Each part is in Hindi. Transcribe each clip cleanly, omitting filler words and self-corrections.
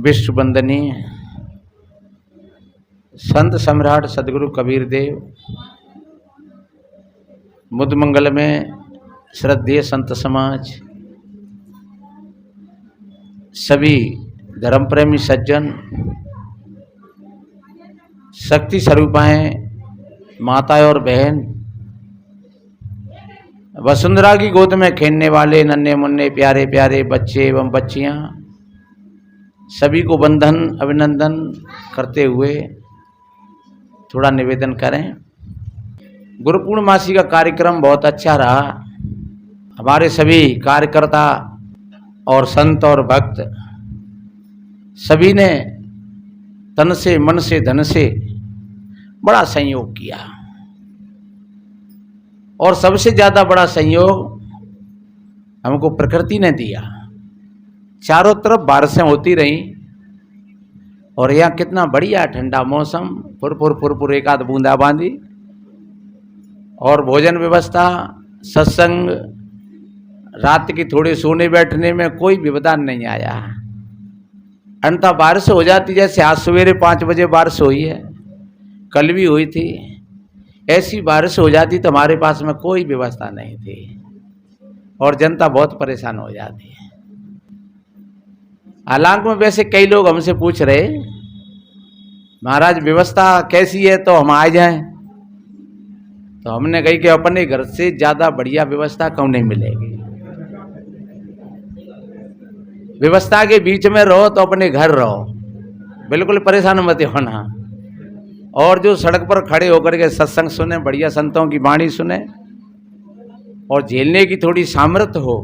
विश्व वंदनीय संत सम्राट सदगुरु कबीर देव, मुदमंगल में श्रद्धेय संत समाज, सभी धर्म प्रेमी सज्जन, शक्ति स्वरूपाएं, माताएं और बहन, वसुंधरा की गोद में खेलने वाले नन्हे मुन्ने प्यारे प्यारे बच्चे एवं बच्चियां, सभी को वंदन अभिनंदन करते हुए थोड़ा निवेदन करें। गुरु पूर्णमासी का कार्यक्रम बहुत अच्छा रहा। हमारे सभी कार्यकर्ता और संत और भक्त सभी ने तन से मन से धन से बड़ा सहयोग किया और सबसे ज़्यादा बड़ा सहयोग हमको प्रकृति ने दिया। चारों तरफ बारिशें होती रहीं और यहाँ कितना बढ़िया ठंडा मौसम, फुरफुर एक आध बूंदाबांदी और भोजन व्यवस्था, सत्संग, रात की थोड़ी सोने बैठने में कोई विवधान नहीं आया। अंततः बारिश हो जाती, जैसे आज सवेरे 5 बजे बारिश हुई है, कल भी हुई थी, ऐसी बारिश हो जाती तो हमारे पास में कोई व्यवस्था नहीं थी और जनता बहुत परेशान हो जाती है। हालांकि में वैसे कई लोग हमसे पूछ रहे, महाराज व्यवस्था कैसी है तो हम आ जाएं, तो हमने कही कि अपने घर से ज़्यादा बढ़िया व्यवस्था कौन नहीं मिलेगी। व्यवस्था के बीच में रहो तो अपने घर रहो, बिल्कुल परेशान मत होना। और जो सड़क पर खड़े होकर के सत्संग सुने, बढ़िया संतों की वाणी सुने और झेलने की थोड़ी सामर्थ्य हो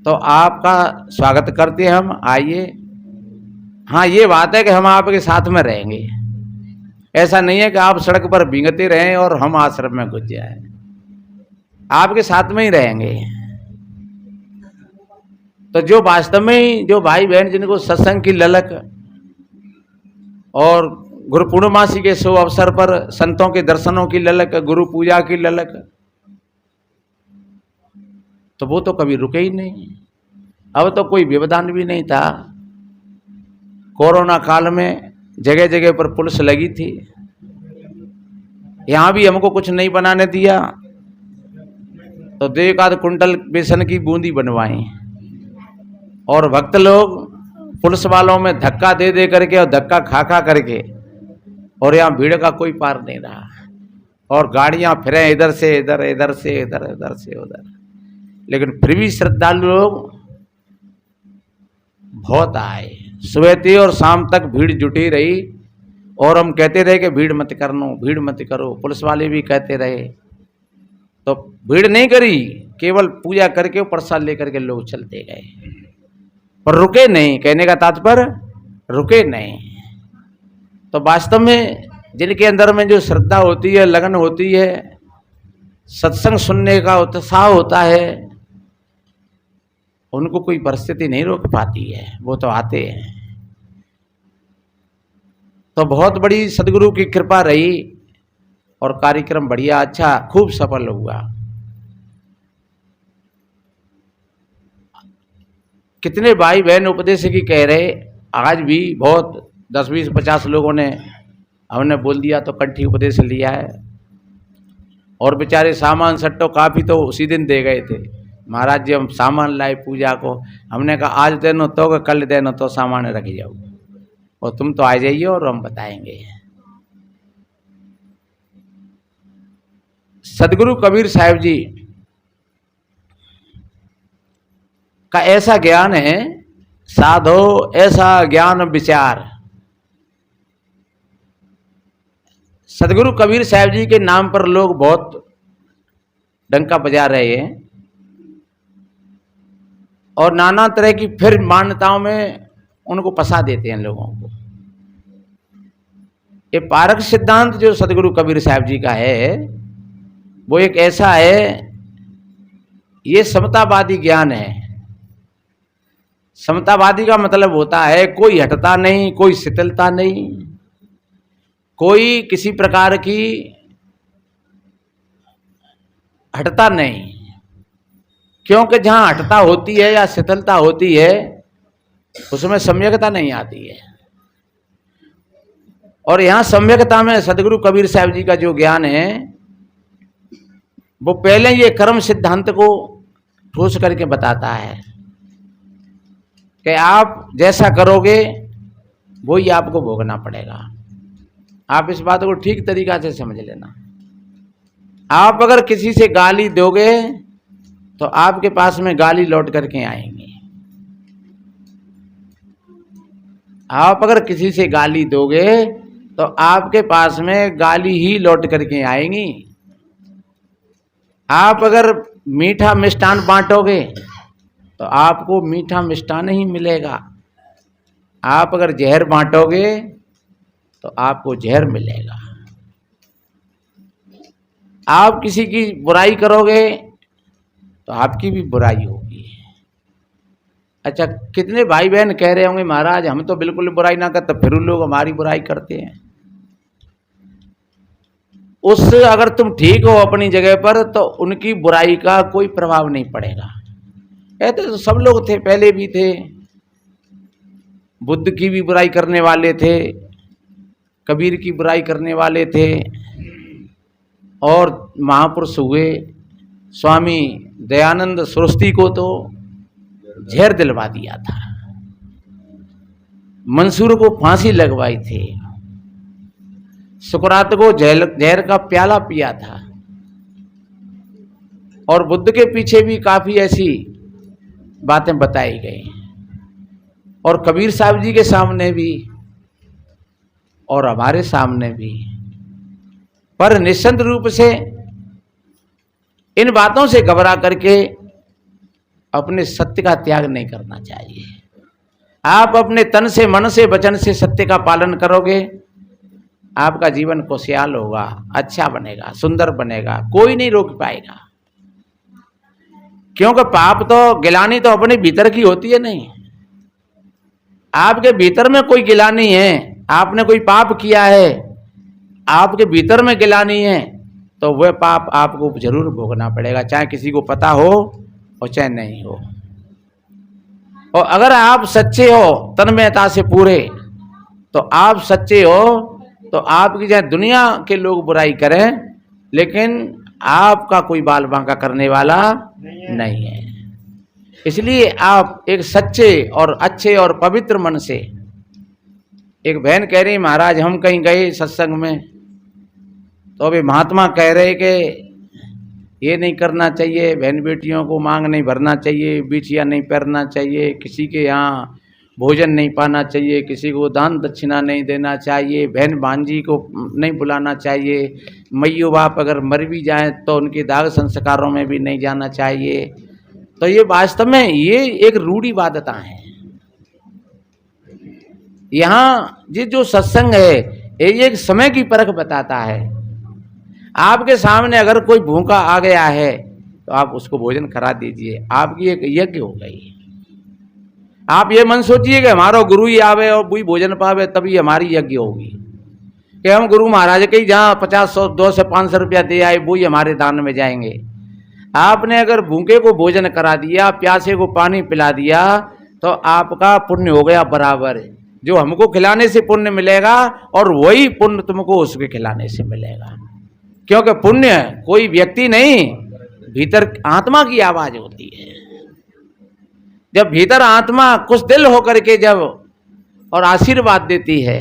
तो आपका स्वागत करते हैं हम, आइए। हाँ, ये बात है कि हम आपके साथ में रहेंगे। ऐसा नहीं है कि आप सड़क पर भीगते रहें और हम आश्रम में घुस जाएं, आपके साथ में ही रहेंगे। तो जो वास्तव में जो भाई बहन जिनको सत्संग की ललक और गुरु पूर्णमासी के शुभ अवसर पर संतों के दर्शनों की ललक, गुरु पूजा की ललक, तो वो तो कभी रुके ही नहीं। अब तो कोई व्यवधान भी नहीं था। कोरोना काल में जगह जगह पर पुलिस लगी थी, यहाँ भी हमको कुछ नहीं बनाने दिया तो 2 कुंटल बेसन की बूंदी बनवाई और भक्त लोग पुलिस वालों में धक्का दे दे करके और धक्का खा खा करके, और यहाँ भीड़ का कोई पार नहीं रहा और गाड़ियाँ फिरें इधर से इधर, इधर से इधर, इधर से उधर, लेकिन फिर भी श्रद्धालु लोग बहुत आए। सुबह थी और शाम तक भीड़ जुटी रही और हम कहते रहे कि भीड़ मत करनो, भीड़ मत करो। पुलिस वाले भी कहते रहे, तो भीड़ नहीं करी, केवल पूजा करके प्रसाद लेकर के लोग चलते गए, पर रुके नहीं। कहने का तात्पर्य रुके नहीं। तो वास्तव में जिनके अंदर में जो श्रद्धा होती है, लगन होती है, सत्संग सुनने का उत्साह होता है, उनको कोई परिस्थिति नहीं रोक पाती है, वो तो आते हैं। तो बहुत बड़ी सदगुरु की कृपा रही और कार्यक्रम बढ़िया, अच्छा, खूब सफल हुआ। कितने भाई बहन उपदेश की कह रहे, आज भी बहुत 10, 20, 50 लोगों ने हमने बोल दिया तो कंठी उपदेश लिया है और बेचारे सामान सट्टो काफ़ी तो उसी दिन दे गए थे। महाराज जी हम सामान लाए पूजा को, हमने कहा आज देनो तो कल देनो तो सामान रख जाओ और तुम तो आ जाइए और हम बताएंगे। सदगुरु कबीर साहिब जी का ऐसा ज्ञान है, साधो ऐसा ज्ञान विचार। सदगुरु कबीर साहिब जी के नाम पर लोग बहुत डंका बजा रहे हैं और नाना तरह की फिर मान्यताओं में उनको फंसा देते हैं लोगों को। ये पारक सिद्धांत जो सदगुरु कबीर साहिब जी का है, वो एक ऐसा है, ये समतावादी ज्ञान है। समतावादी का मतलब होता है कोई हटता नहीं, कोई शिथिलता नहीं, कोई किसी प्रकार की हटता नहीं। क्योंकि जहाँ हटता होती है या शिथिलता होती है उसमें सम्यकता नहीं आती है। और यहाँ सम्यकता में सदगुरु कबीर साहब जी का जो ज्ञान है वो पहले ये कर्म सिद्धांत को ठोस करके बताता है कि आप जैसा करोगे वो ही आपको भोगना पड़ेगा। आप इस बात को ठीक तरीका से समझ लेना। आप अगर किसी से गाली दोगे तो आपके पास में गाली लौट करके आएंगी। आप अगर किसी से गाली दोगे तो आपके पास में गाली ही लौट करके आएंगी। आप अगर मीठा मिष्ठान बांटोगे तो आपको मीठा मिष्ठान ही मिलेगा। आप अगर जहर बांटोगे तो आपको जहर मिलेगा। आप किसी की बुराई करोगे तो आपकी भी बुराई होगी। अच्छा, कितने भाई बहन कह रहे होंगे महाराज हम तो बिल्कुल बुराई ना करते, फिर लोग हमारी बुराई करते हैं। उससे अगर तुम ठीक हो अपनी जगह पर तो उनकी बुराई का कोई प्रभाव नहीं पड़ेगा। कहते तो सब लोग थे, पहले भी थे। बुद्ध की भी बुराई करने वाले थे, कबीर की बुराई करने वाले थे, और महापुरुष हुए स्वामी दयानंद सरस्वती को तो जहर दिलवा दिया था, मंसूर को फांसी लगवाई थी, सुकरात को जहर का प्याला पिया था। और बुद्ध के पीछे भी काफी ऐसी बातें बताई गई, और कबीर साहब जी के सामने भी और हमारे सामने भी। पर निश्चित रूप से इन बातों से घबरा करके अपने सत्य का त्याग नहीं करना चाहिए। आप अपने तन से, मन से, वचन से सत्य का पालन करोगे, आपका जीवन खुशहाल होगा, अच्छा बनेगा, सुंदर बनेगा, कोई नहीं रोक पाएगा। क्योंकि पाप तो, गिलानी तो अपने भीतर की होती है। नहीं, आपके भीतर में कोई गिलानी है, आपने कोई पाप किया है, आपके भीतर में गिलानी है, तो वह पाप आपको जरूर भोगना पड़ेगा, चाहे किसी को पता हो और चाहे नहीं हो। और अगर आप सच्चे हो तन्मयता से पूरे, तो आप सच्चे हो तो आपकी चाहे दुनिया के लोग बुराई करें, लेकिन आपका कोई बाल बांका करने वाला नहीं है। इसलिए आप एक सच्चे और अच्छे और पवित्र मन से। एक बहन कह रही महाराज हम कहीं गए सत्संग में, तो अभी महात्मा कह रहे कि ये नहीं करना चाहिए, बहन बेटियों को मांग नहीं भरना चाहिए, बिछिया नहीं पहनना चाहिए, किसी के यहाँ भोजन नहीं पाना चाहिए, किसी को दान दक्षिणा नहीं देना चाहिए, बहन भांजी को नहीं बुलाना चाहिए, मैयो बाप अगर मर भी जाएं तो उनके दाग संस्कारों में भी नहीं जाना चाहिए। तो ये वास्तव में ये एक रूढ़िवादिता है। यहाँ ये जो सत्संग है ये एक समय की परख बताता है। आपके सामने अगर कोई भूखा आ गया है तो आप उसको भोजन करा दीजिए, आपकी एक यज्ञ हो गई। आप ये मन सोचिए कि हमारा गुरु ही आवे और वही भोजन पावे, तभी हमारी यज्ञ होगी। कि हम गुरु महाराज के जहाँ 50, 100, 200 से 500 रुपया दे आए वही हमारे दान में जाएंगे। आपने अगर भूखे को भोजन करा दिया, प्यासे को पानी पिला दिया, तो आपका पुण्य हो गया बराबर। जो हमको खिलाने से पुण्य मिलेगा और वही पुण्य तुमको उसके खिलाने से मिलेगा। क्योंकि पुण्य कोई व्यक्ति नहीं, भीतर आत्मा की आवाज होती है। जब भीतर आत्मा कुछ दिल होकर के जब और आशीर्वाद देती है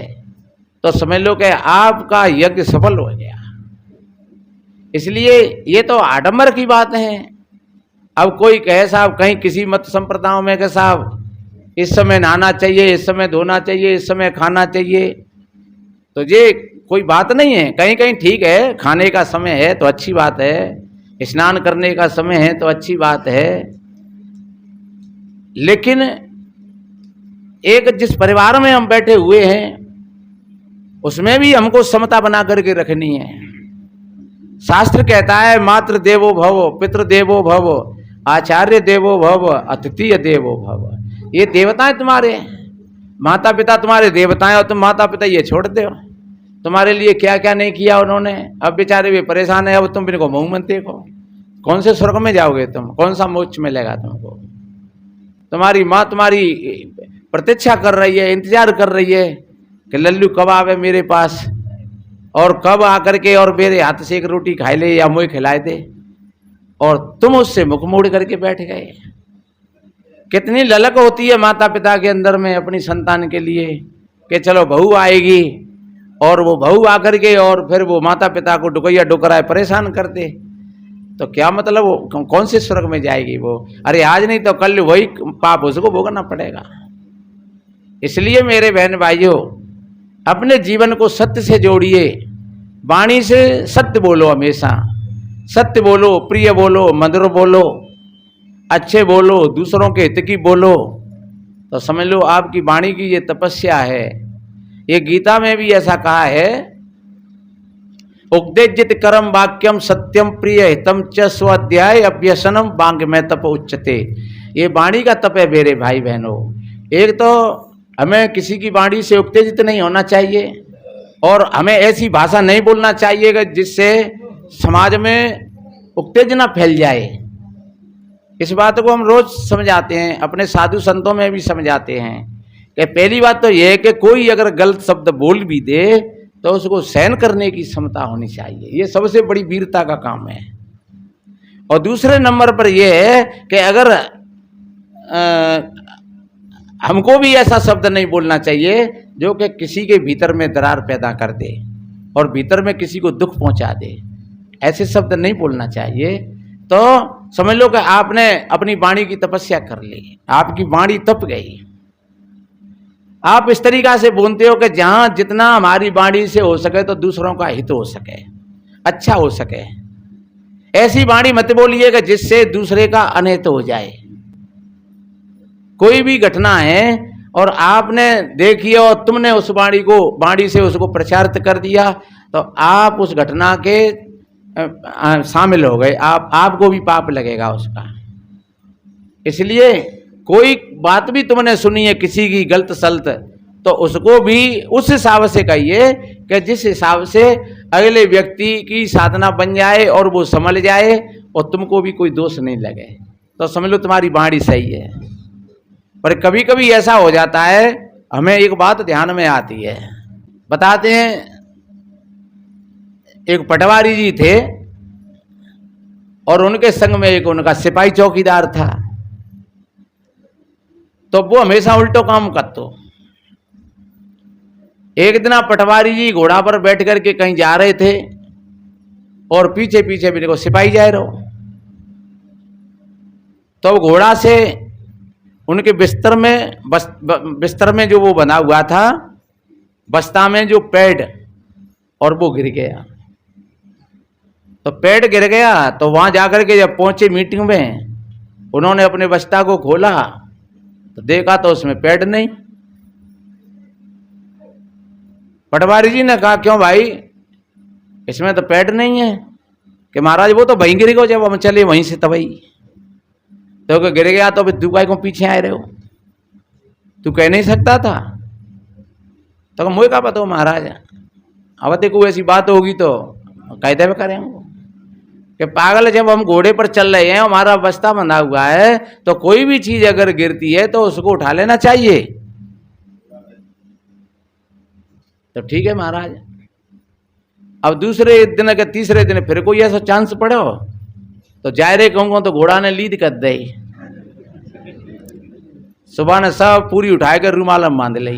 तो समझ लो कि आपका यज्ञ सफल हो गया। इसलिए ये तो आडंबर की बात है। अब कोई कहे साहब कहीं किसी मत संप्रदायों में कि साहब इस समय नहाना चाहिए, इस समय धोना चाहिए, इस समय खाना चाहिए, तो ये कोई बात नहीं है। कहीं कहीं ठीक है, खाने का समय है तो अच्छी बात है, स्नान करने का समय है तो अच्छी बात है, लेकिन एक जिस परिवार में हम बैठे हुए हैं उसमें भी हमको समता बना करके रखनी है। शास्त्र कहता है मातृ देवो भव, पितृ देवो भव, आचार्य देवो भव, अतिथि देवो भव। ये देवताएं तुम्हारे, माता पिता तुम्हारे देवताएं, और तुम माता पिता ये छोड़ दो। तुम्हारे लिए क्या क्या नहीं किया उन्होंने, अब बेचारे भी परेशान है। अब तुम इनको मुंह मत देखो, कौन से स्वर्ग में जाओगे तुम, कौन सा मोक्ष मिलेगा तुमको। तुम्हारी माँ तुम्हारी प्रतीक्षा कर रही है, इंतजार कर रही है कि लल्लू कब आवे मेरे पास और कब आकर के और मेरे हाथ से एक रोटी खाए ले या मुँह खिलाए दे, और तुम उससे मुख मोड़ करके बैठ गए। कितनी ललक होती है माता पिता के अंदर में अपनी संतान के लिए कि चलो बहू आएगी, और वो बहू आकर के और फिर वो माता पिता को डुकैया डुकराए परेशान कर दे, तो क्या मतलब वो कौन से स्वर्ग में जाएगी वो? अरे आज नहीं तो कल वही पाप उसको भोगना पड़ेगा। इसलिए मेरे बहन भाइयों, अपने जीवन को सत्य से जोड़िए, वाणी से सत्य बोलो, हमेशा सत्य बोलो, प्रिय बोलो, मधुर बोलो, अच्छे बोलो, दूसरों के हित की बोलो, तो समझ लो आपकी वाणी की ये तपस्या है। ये गीता में भी ऐसा कहा है, उपदेजित करम वाक्यम सत्यम प्रिय हितम च स्वाध्याय अभ्यसनम वांग में तप उच्चते। ये वाणी का तप है मेरे भाई बहनों। एक तो हमें किसी की वाणी से उत्तेजित नहीं होना चाहिए, और हमें ऐसी भाषा नहीं बोलना चाहिए जिससे समाज में उत्तेजना फैल जाए। इस बात को हम रोज समझाते हैं, अपने साधु संतों में भी समझाते हैं कि पहली बात तो यह है कि कोई अगर गलत शब्द बोल भी दे तो उसको सहन करने की क्षमता होनी चाहिए। ये सबसे बड़ी वीरता का काम है। और दूसरे नंबर पर यह है कि अगर हमको भी ऐसा शब्द नहीं बोलना चाहिए जो कि किसी के भीतर में दरार पैदा कर दे और भीतर में किसी को दुख पहुंचा दे। ऐसे शब्द नहीं बोलना चाहिए। तो समझ लो कि आपने अपनी वाणी की तपस्या कर ली, आपकी वाणी तप गई। आप इस तरीका से बोलते हो कि जहां जितना हमारी वाणी से हो सके तो दूसरों का हित हो सके, अच्छा हो सके। ऐसी वाणी मत बोलिएगा जिससे दूसरे का अनहित हो जाए। कोई भी घटना है और आपने देखी और तुमने उस वाणी से उसको प्रचारित कर दिया, तो आप उस घटना के शामिल हो गए, आपको भी पाप लगेगा उसका। इसलिए कोई बात भी तुमने सुनी है किसी की गलत सलत, तो उसको भी उस हिसाब से कहिए कि जिस हिसाब से अगले व्यक्ति की साधना बन जाए और वो संभल जाए और तुमको भी कोई दोष नहीं लगे, तो समझ लो तुम्हारी वाणी सही है। पर कभी कभी ऐसा हो जाता है, हमें एक बात ध्यान में आती है, बताते हैं। एक पटवारी जी थे और उनके संग में एक उनका सिपाही चौकीदार था। तो वो हमेशा उल्टो काम करतो। एक दिन पटवारी जी घोड़ा पर बैठ करके कहीं जा रहे थे और पीछे पीछे भी देखो सिपाही जा रहे हो। तो घोड़ा से उनके बिस्तर में जो वो बना हुआ था, बस्ता में जो पैड, और वो गिर गया। तो पैड गिर गया तो वहां जाकर के जब पहुंचे मीटिंग में, उन्होंने अपने बस्ता को खोला तो देखा तो उसमें पैड नहीं। पटवारी जी ने कहा, क्यों भाई, इसमें तो पैड नहीं है? कि महाराज वो तो वहीं गिर गया जब हम चले वहीं से तभी। तो गिर गया तो तू काय को पीछे आए रहे हो, तू कह नहीं सकता था? तो मुझे क्या पता महाराज, अब देखो ऐसी बात होगी तो कायदे में करेंगे कि पागल, जब हम घोड़े पर चल रहे हैं, हमारा बस्ता बंधा हुआ है, तो कोई भी चीज अगर गिरती है तो उसको उठा लेना चाहिए। तो ठीक है महाराज। अब दूसरे दिन के तीसरे दिन फिर कोई ऐसा चांस पड़े हो तो जाए रे कहूंगा तो घोड़ा ने लीद कर दे। सुबह ने सब पूरी उठाए कर रूमाल में बांध ली।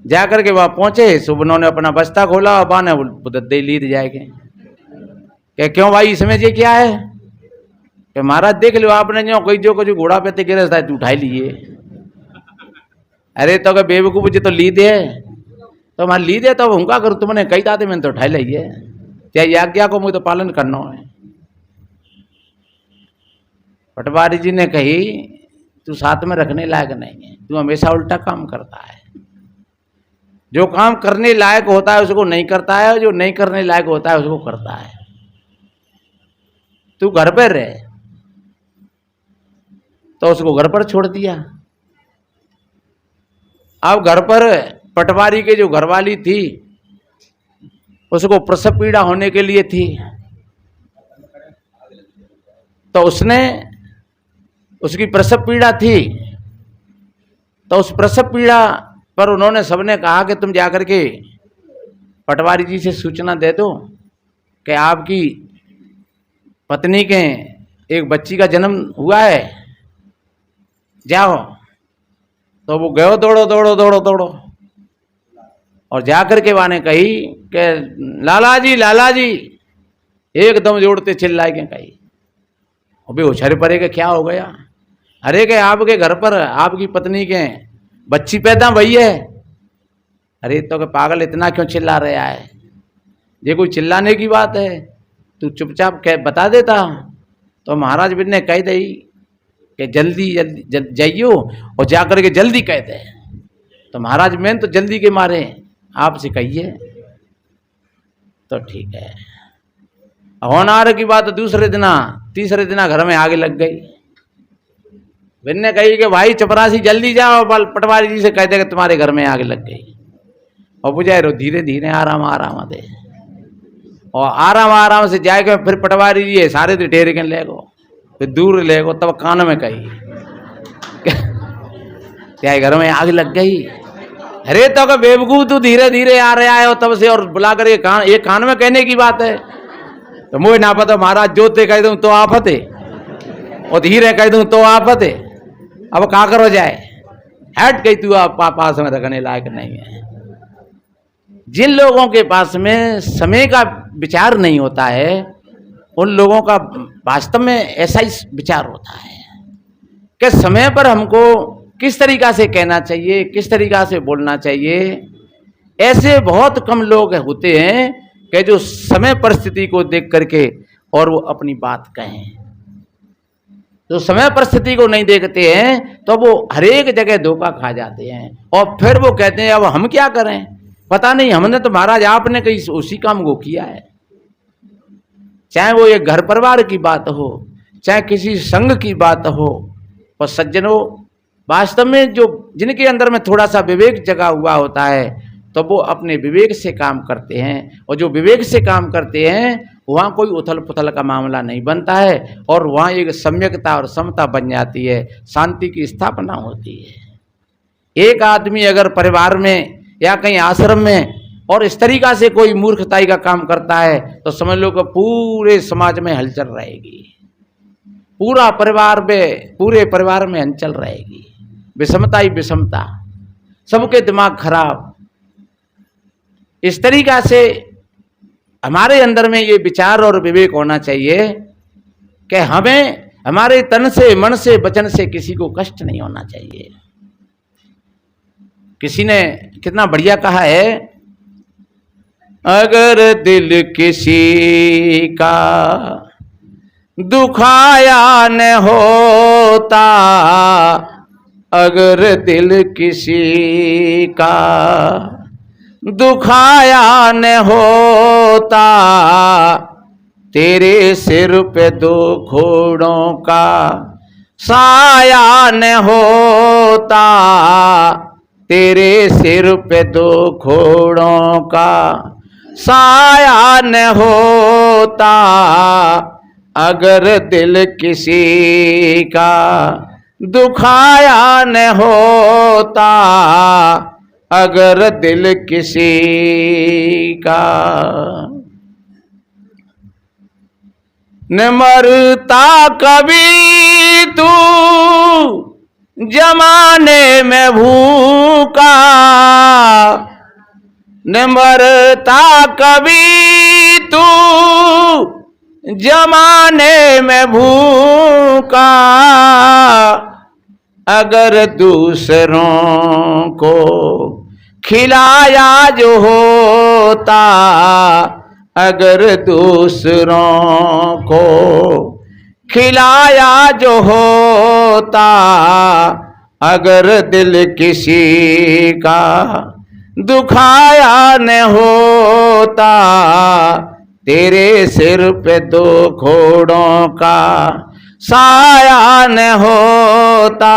जाकर के वहां पहुंचे, सुबह उन्होंने अपना बस्ता खोला और बाने दे लीद जाएंगे। कि क्यों भाई, इसमें ये क्या है? कि महाराज देख लो आपने जो घोड़ा पे गिरता है तू उठाई लिए। अरे तो बेवकूफ जी तो लीद है, तो हमारे लीद है तो उनका करूँ, तुमने कही था मैंने तो उठाई ली है, क्या आज्ञा को मुझे तो पालन करना है। पटवारी जी ने कही, तू साथ में रखने लायक नहीं है, तू हमेशा उल्टा काम करता है। जो काम करने लायक होता है उसको नहीं करता है, और जो नहीं करने लायक होता है उसको करता है। तू घर पर रहे, तो उसको घर पर छोड़ दिया। अब घर पर पटवारी के जो घरवाली थी, उसको प्रसव पीड़ा होने के लिए थी, तो उसने, उसकी प्रसव पीड़ा थी, तो उस प्रसव पीड़ा पर उन्होंने सबने कहा कि तुम जाकर के पटवारी जी से सूचना दे दो कि आपकी पत्नी के एक बच्ची का जन्म हुआ है, जाओ। तो वो गयो दौड़ो दौड़ो दौड़ो दौड़ो और जाकर के वाने कही कि लाला जी एकदम जोड़ते चिल्लाए के कही। अभी उछल पड़े के क्या हो गया? अरे के आपके घर पर आपकी पत्नी के बच्ची पैदा भई है। अरे तो के पागल इतना क्यों चिल्ला रहा है? ये कोई चिल्लाने की बात है? तू चुपचाप कह बता देता। तो महाराज बिन ने कह दी कि जल्दी जल्दी जाइयो और जाकर के जल्दी कह दे। तो महाराज मैं तो जल्दी के मारे आपसे कहिए। तो ठीक है। होनार की बात दूसरे दिना तीसरे दिना घर में आगे लग गई। बिन ने कही कि भाई चपरासी जल्दी जाओ, पटवारी जी से कह दे कि तुम्हारे घर में आगे लग गई। और पुजारी धीरे धीरे आराम आराम दे और आराम आराम से जाएगा। फिर पटवारी जी सारे तो ढेर के ले गो, फिर दूर ले गो। तब कान में कही क्या घर में आग लग गई? अरे तो बेवकूफ तू धीरे धीरे आ रहा है तब से, और बुला कर ये कान में कहने की बात है। तो मुझे ना पता महाराज, जोते कह दूं तो आफत है और धीरे कह दूं तो आफत है। अब का करो जाए? हट गई तू, आप पास में रखने लायक नहीं है। जिन लोगों के पास में समय का विचार नहीं होता है, उन लोगों का वास्तव में ऐसा ही विचार होता है कि समय पर हमको किस तरीका से कहना चाहिए, किस तरीका से बोलना चाहिए। ऐसे बहुत कम लोग होते हैं कि जो समय परिस्थिति को देख करके और वो अपनी बात कहें। जो समय परिस्थिति को नहीं देखते हैं तो वो हर एक जगह धोखा खा जाते हैं और फिर वो कहते हैं अब हम क्या करें, पता नहीं, हमने तो महाराज आपने कहीं उसी काम को किया है। चाहे वो एक घर परिवार की बात हो, चाहे किसी संघ की बात हो। और सज्जनों, वास्तव में जो जिनके अंदर में थोड़ा सा विवेक जगा हुआ होता है तो वो अपने विवेक से काम करते हैं, और जो विवेक से काम करते हैं वहाँ कोई उथल पुथल का मामला नहीं बनता है और वहाँ एक सम्यकता और समता बन जाती है, शांति की स्थापना होती है। एक आदमी अगर परिवार में या कहीं आश्रम में और इस तरीका से कोई मूर्खताई का काम करता है तो समझ लो कि पूरे समाज में हलचल रहेगी, पूरे परिवार में हलचल रहेगी, विषमता ही विषमता, सबके दिमाग खराब। इस तरीका से हमारे अंदर में ये विचार और विवेक होना चाहिए कि हमें हमारे तन से, मन से, वचन से किसी को कष्ट नहीं होना चाहिए। किसी ने कितना बढ़िया कहा है, अगर दिल किसी का दुखाया न होता, अगर दिल किसी का दुखाया न होता, तेरे सिर पे दो घोड़ों का साया न होता, तेरे सिर पे दो घोड़ों का साया न होता, अगर दिल किसी का दुखाया न होता, अगर दिल किसी का न मरता कभी तू जमाने में भूखा, न मरता कभी तू जमाने में भूखा, अगर दूसरों को खिलाया जो होता, अगर दूसरों को खिलाया जो होता, अगर दिल किसी का दुखाया न होता, तेरे सिर पे दो घोड़ों का साया न होता,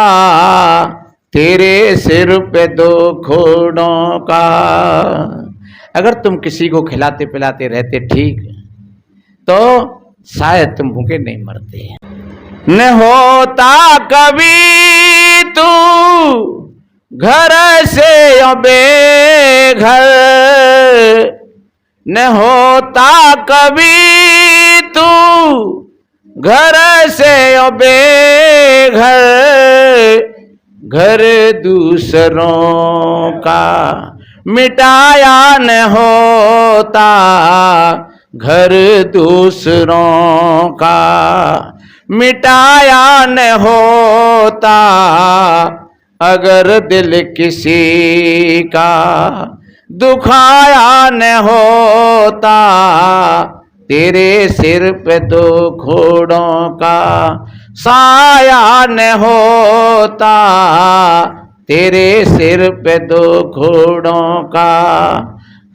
तेरे सिर पे दो घोड़ों का। अगर तुम किसी को खिलाते पिलाते रहते ठीक तो शायद तुम भूखे नहीं मरते। न होता कभी तू घर से बेघर न होता कभी तू, घर से बेघर घर दूसरों का मिटाया न होता, घर दूसरों का मिटाया न होता, अगर दिल किसी का दुखाया न होता, तेरे सिर पे दो घोड़ों का साया न होता, तेरे सिर पे दो घोड़ों का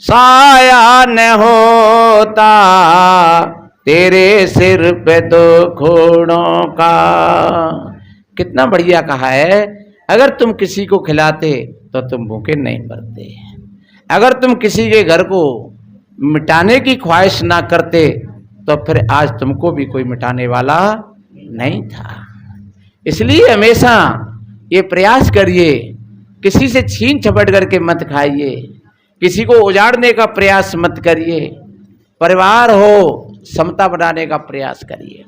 साया न होता, तेरे सिर पे दो घोड़ों का। कितना बढ़िया कहा है, अगर तुम किसी को खिलाते तो तुम भूखे नहीं मरते, अगर तुम किसी के घर को मिटाने की ख्वाहिश ना करते तो फिर आज तुमको भी कोई मिटाने वाला नहीं था। इसलिए हमेशा ये प्रयास करिए, किसी से छीन झपट करके मत खाइए, किसी को उजाड़ने का प्रयास मत करिए, परिवार हो समता बनाने का प्रयास करिए।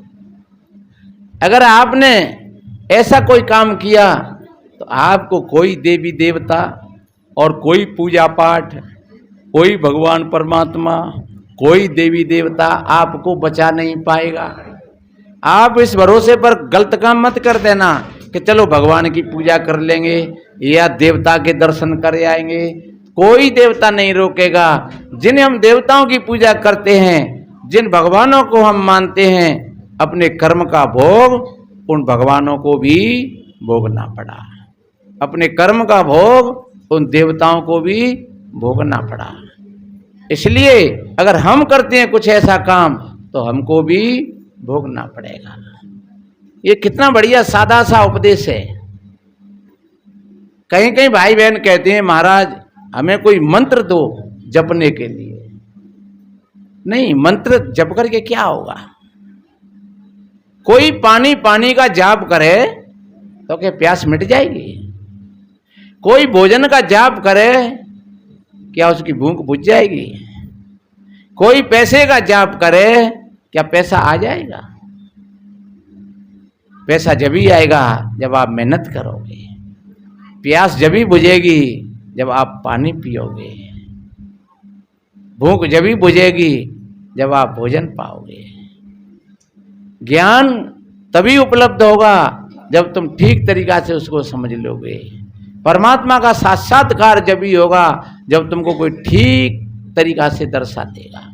अगर आपने ऐसा कोई काम किया तो आपको कोई देवी देवता और कोई पूजा पाठ, कोई भगवान परमात्मा, कोई देवी देवता आपको बचा नहीं पाएगा। आप इस भरोसे पर गलत काम मत कर देना कि चलो भगवान की पूजा कर लेंगे या देवता के दर्शन कर आएंगे। कोई देवता नहीं रोकेगा। जिन हम देवताओं की पूजा करते हैं, जिन भगवानों को हम मानते हैं, अपने कर्म का भोग उन भगवानों को भी भोगना पड़ा, अपने कर्म का भोग उन देवताओं को भी भोगना पड़ा। इसलिए अगर हम करते हैं कुछ ऐसा काम तो हमको भी भोगना पड़ेगा। ये कितना बढ़िया सादा सा उपदेश है। कहीं कहीं भाई बहन कहते हैं महाराज हमें कोई मंत्र दो जपने के लिए। नहीं, मंत्र जप करके क्या होगा? कोई पानी पानी का जाप करे तो क्या प्यास मिट जाएगी? कोई भोजन का जाप करे क्या उसकी भूख बुझ जाएगी? कोई पैसे का जाप करे क्या पैसा आ जाएगा? पैसा जब ही आएगा जब आप मेहनत करोगे, प्यास जब ही बुझेगी जब आप पानी पियोगे, भूख जब ही बुझेगी जब आप भोजन पाओगे, ज्ञान तभी उपलब्ध होगा जब तुम ठीक तरीका से उसको समझ लोगे, परमात्मा का साक्षात्कार जब ही होगा जब तुमको कोई ठीक तरीका से दर्शा देगा।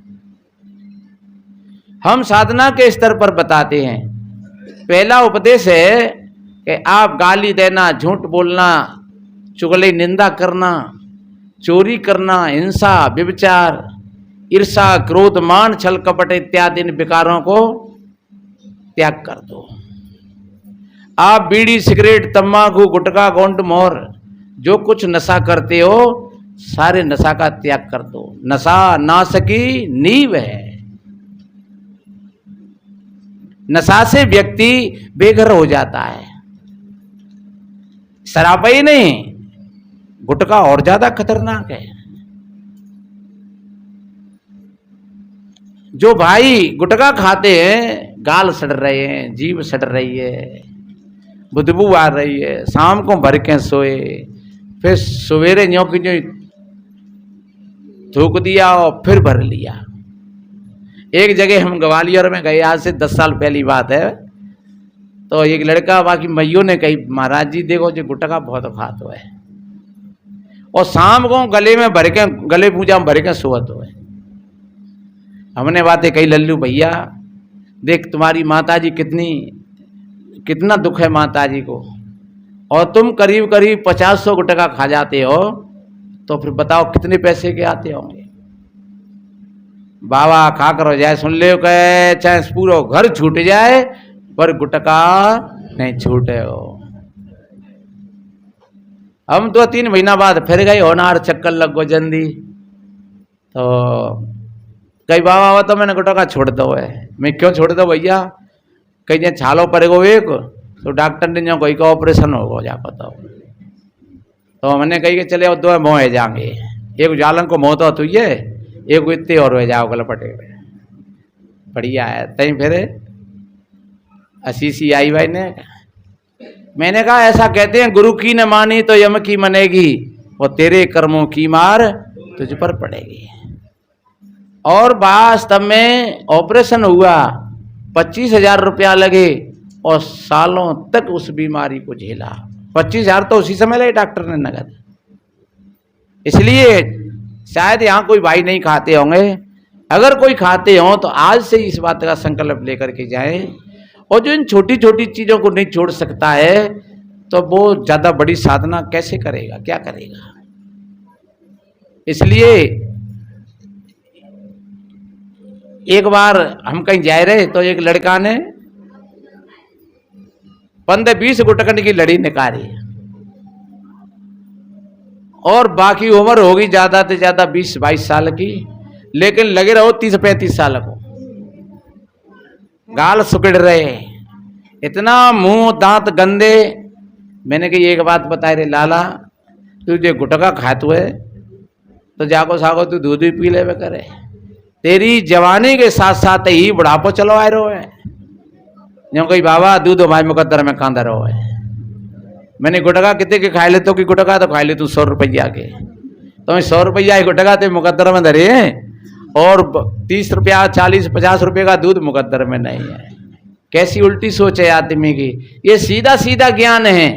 हम साधना के स्तर पर बताते हैं, पहला उपदेश है कि आप गाली देना, झूठ बोलना, चुगली निंदा करना, चोरी करना, हिंसा, व्यभिचार, ईर्षा, क्रोध, मान, छल, कपट इत्यादि इन विकारों को त्याग कर दो। आप बीड़ी, सिगरेट, तंबाकू, गुटखा, गोंड, मोहर जो कुछ नशा करते हो सारे नशा का त्याग कर दो। नशा नाश की नींव है। नशा से व्यक्ति बेघर हो जाता है। शराब ही नहीं, गुटखा और ज्यादा खतरनाक है। जो भाई गुटखा खाते हैं गाल सड़ रहे हैं, जीभ सड़ रही है, बदबू आ रही है, शाम को भर के सोए, फिर सवेरे न्यों की जो थूक दिया और फिर भर लिया। एक जगह हम ग्वालियर में गए, आज से 10 साल पहली बात है, तो एक लड़का बाकी मैयों ने कही महाराज जी देखो जो गुटखा बहुत खाते हुए और शाम को गले में भर के, गले पूजा में भर के सोत हुए। हमने बातें कही लल्लू भैया देख तुम्हारी माता जी कितना दुख है माता जी को, और तुम करीब करीब 50-100 गुटखा खा जाते हो, तो फिर बताओ कितने पैसे के आते होंगे। बाबा खा कर हो जाए, सुन ले कहे चाहे पूरा घर छूट जाए पर गुटखा नहीं छूटे हो। हम 2-3 महीना बाद फिर गए, होनार चक्कर लग गो जल्दी, तो कई बाबा तो मैंने गुटखा छोड़ दो है। मैं क्यों छोड़ दो भैया? कहीं छालो पड़ेगो एक तो डॉक्टर ने जो कोई का ऑपरेशन होगा जा बताओ। तो हमने कही कि चले 2 मोह है जाएंगे, एक जालन को मोह तो तुझे, एक इतने और हो जाओ गलपटे। बढ़िया है। तई फिर असीसी आई भाई ने, मैंने कहा ऐसा कहते हैं गुरु की न मानी तो यम की मनेगी, और तेरे कर्मों की मार तुझ पर पड़ेगी। और वास्तव में ऑपरेशन हुआ, 25,000 रुपया लगे और सालों तक उस बीमारी को झेला। 25,000 तो उसी समय लगे डॉक्टर ने नगद। इसलिए शायद यहाँ कोई भाई नहीं खाते होंगे, अगर कोई खाते हो तो आज से इस बात का संकल्प लेकर के जाए। और जो इन छोटी छोटी चीजों को नहीं छोड़ सकता है तो वो ज्यादा बड़ी साधना कैसे करेगा, क्या करेगा। इसलिए एक बार हम कहीं जा रहे तो एक लड़का ने 15-20 गुटकन की लड़ी निकाली, और बाकी उम्र होगी ज्यादा से ज्यादा 20-22 साल की, लेकिन लगे रहो 30-35 साल को। गाल सुकड़ रहे, इतना मुंह दांत गंदे। मैंने कही एक बात बताए रे लाला, तू जो गुटका खात हुए तो जाको साको तू दूध भी पी ले करे, तेरी जवानी के साथ साथ ही बुढ़ापो चलो आए रो है। जो कही बाबा दूध हमारे मुकद्दर में कांदा रहो है। मैंने गुटका कितने के खाए ले, तो कि गुटका तो खाए ले तू 100 रुपया के, तो 100 रुपया गुटका ते मुकद्दर में धरे, और 30 रुपया 40-50 रुपये का दूध मुकद्दर में नहीं है। कैसी उल्टी सोच है आदमी की, ये सीधा सीधा ज्ञान है।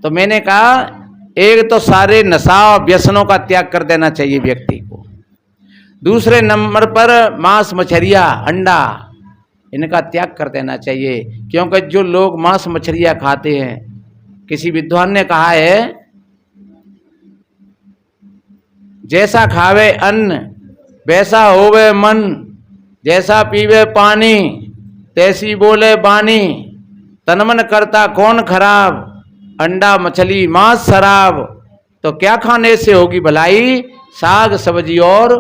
तो मैंने कहा एक तो सारे नशा और व्यसनों का त्याग कर देना चाहिए व्यक्ति को। दूसरे नंबर पर मांस मछलियाँ अंडा इनका त्याग कर देना चाहिए, क्योंकि जो लोग मांस मछलियाँ खाते हैं, किसी विद्वान ने कहा है जैसा खावे अन्न वैसा होवे मन, जैसा पीवे पानी तैसी बोले बानी, तन मन करता कौन खराब, अंडा मछली मांस शराब, तो क्या खाने से होगी भलाई, साग सब्जी और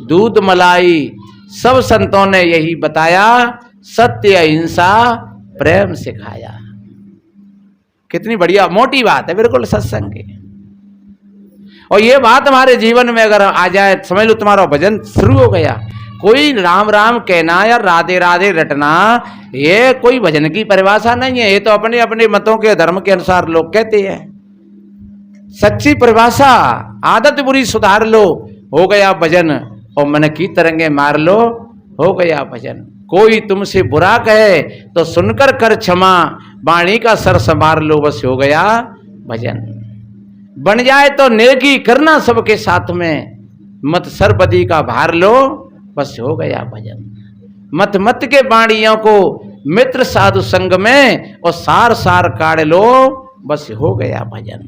दूध मलाई। सब संतों ने यही बताया, सत्य अहिंसा प्रेम सिखाया। कितनी बढ़िया मोटी बात है बिल्कुल सत्संग की। और ये बात हमारे जीवन में अगर आ जाए, समझ लो तुम्हारा भजन शुरू हो गया। कोई राम राम कहना या राधे राधे रटना, ये कोई भजन की परिभाषा नहीं है। ये तो अपने अपने मतों के धर्म के अनुसार लोग कहते हैं। सच्ची परिभाषा, आदत बुरी सुधार लो, हो गया भजन, और मन की तरंगे मार लो, हो गया भजन। कोई तुमसे बुरा कहे तो सुनकर कर क्षमा, वाणी का सर संभार लो, बस हो गया भजन। बन जाए तो नेकी करना सबके साथ में, मत सरबदी का भार लो, बस हो गया भजन। मत मत के बाणियों को मित्र साधु संग में, और सार सार काढ़ लो, बस हो गया भजन।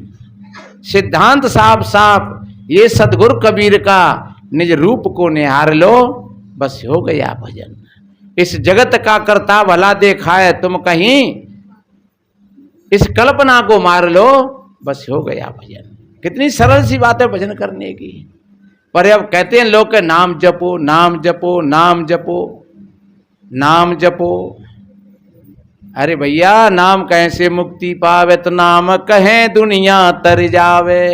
सिद्धांत साफ साफ ये सदगुरु कबीर का, निज रूप को निहार लो, बस हो गया भजन। इस जगत का करता भला देखाए तुम कहीं, इस कल्पना को मार लो, बस हो गया भजन। कितनी सरल सी बात है भजन करने की। पर अब कहते हैं लोग के नाम जपो नाम जपो नाम जपो नाम जपो। अरे भैया नाम कैसे मुक्ति पावे, तो नाम कहें दुनिया तर जावे।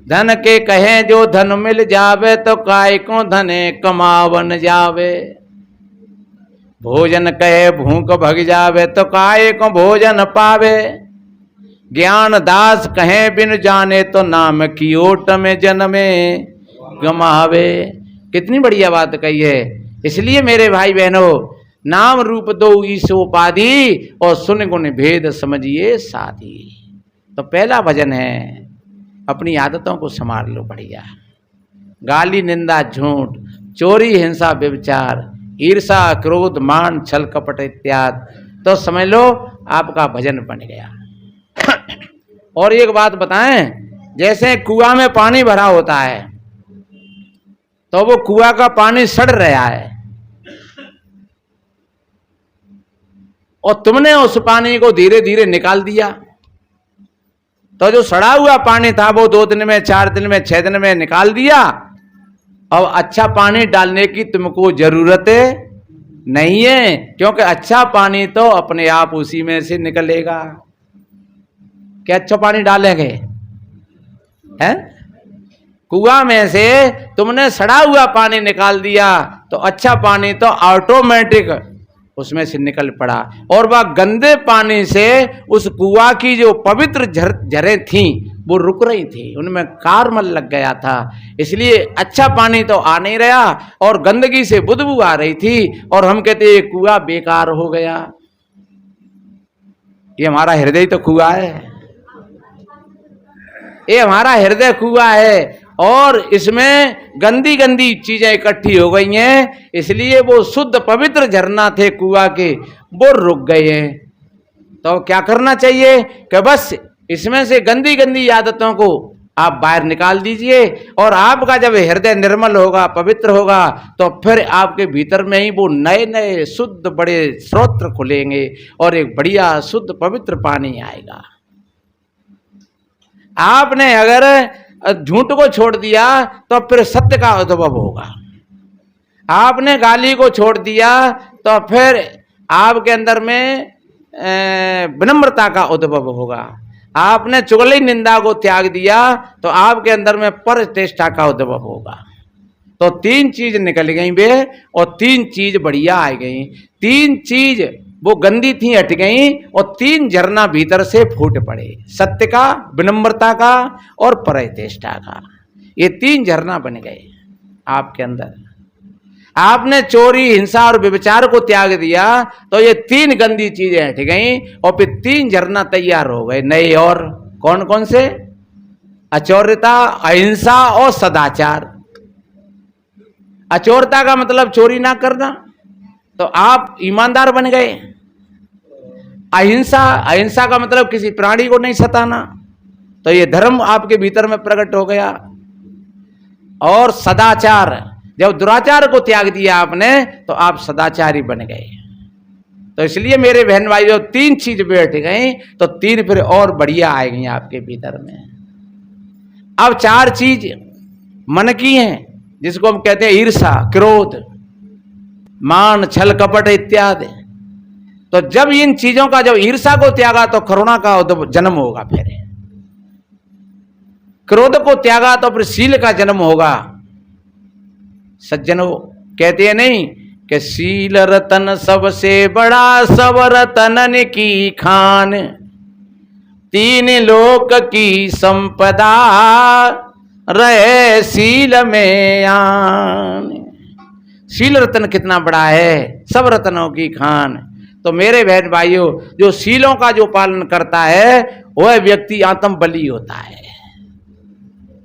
धन के कहें जो धन मिल जावे, तो काय को धने कमावन जावे। भोजन कहे भूख भग जावे, तो काय को भोजन पावे। ज्ञान दास कहें बिन जाने, तो नाम की ओट में जन्मे गमावे। कितनी बढ़िया बात कही है। इसलिए मेरे भाई बहनों, नाम रूप दो ईश उपाधि, और सुन गुण भेद समझिए साधी। तो पहला भजन है, अपनी आदतों को संभाल लो बढ़िया। गाली निंदा झूठ चोरी हिंसा व्यभिचार ईर्षा क्रोध मान छल कपट इत्यादि, तो समझ लो आपका भजन बन गया। और एक बात बताएं, जैसे कुआं में पानी भरा होता है, तो वो कुआं का पानी सड़ रहा है, और तुमने उस पानी को धीरे धीरे निकाल दिया, तो जो सड़ा हुआ पानी था वो 2 दिन में 4 दिन में 6 दिन में निकाल दिया। अब अच्छा पानी डालने की तुमको जरूरत नहीं है, क्योंकि अच्छा पानी तो अपने आप उसी में से निकलेगा। कि अच्छा पानी डालेंगे, हैं? कुआं में से तुमने सड़ा हुआ पानी निकाल दिया तो अच्छा पानी तो ऑटोमेटिक उसमें से निकल पड़ा, और वह गंदे पानी से उस कुआं की जो पवित्र झरें थीं वो रुक रही थी, उनमें कारमल लग गया था। इसलिए अच्छा पानी तो आ नहीं रहा और गंदगी से बदबू आ रही थी, और हम कहते ये कुआं बेकार हो गया। ये हमारा हृदय तो कुआं है, ये हमारा हृदय कुआं है, और इसमें गंदी गंदी चीजें इकट्ठी हो गई हैं, इसलिए वो शुद्ध पवित्र झरना थे कुआं के, वो रुक गए हैं। तो क्या करना चाहिए कि बस इसमें से गंदी गंदी आदतों को आप बाहर निकाल दीजिए, और आपका जब हृदय निर्मल होगा, पवित्र होगा, तो फिर आपके भीतर में ही वो नए नए शुद्ध बड़े स्रोत खुलेंगे और एक बढ़िया शुद्ध पवित्र पानी आएगा। आपने अगर झूठ को छोड़ दिया तो फिर सत्य का अनुभव होगा, आपने गाली को छोड़ दिया तो फिर आपके अंदर में विनम्रता का अनुभव होगा, आपने चुगली निंदा को त्याग दिया तो आपके अंदर में प्रतिष्ठा का अनुभव होगा। तो 3 चीज निकल गई वे, और 3 चीज बढ़िया आ गई। 3 चीज वो गंदी थी हट गई, और 3 झरना भीतर से फूट पड़े, सत्य का, विनम्रता का और प्रतिष्ठा का। ये 3 झरना बन गए आपके अंदर। आपने चोरी, हिंसा और व्यभिचार को त्याग दिया तो ये 3 गंदी चीजें हट गई, और फिर 3 झरना तैयार हो गए नए। और कौन कौन से? अचौर्यता, अहिंसा और सदाचार। अचौरता का मतलब चोरी ना करना, तो आप ईमानदार बन गए। अहिंसा, अहिंसा का मतलब किसी प्राणी को नहीं सताना, तो ये धर्म आपके भीतर में प्रकट हो गया। और सदाचार, जब दुराचार को त्याग दिया आपने तो आप सदाचारी बन गए। तो इसलिए मेरे बहन भाइयों 3 चीज बैठ गई तो 3 फिर और बढ़िया आएगी आपके भीतर में। अब 4 चीज मन की हैं, जिसको हम कहते हैं ईर्षा, क्रोध, मान, छल, कपट इत्यादि। तो जब इन चीजों का, जब ईर्षा को त्यागा तो करुणा का जन्म होगा, फिर क्रोध को त्यागा तो फिर शील का जन्म होगा। सज्जनों कहते हैं नहीं कि शील रतन सबसे बड़ा, सब रतनन की खान, 3 लोक की संपदा रहे शील में आन। शील रतन कितना बड़ा है, सब रतनों की खान। तो मेरे बहन भाइयों, जो शीलों का जो पालन करता है वह व्यक्ति आत्म बली होता है,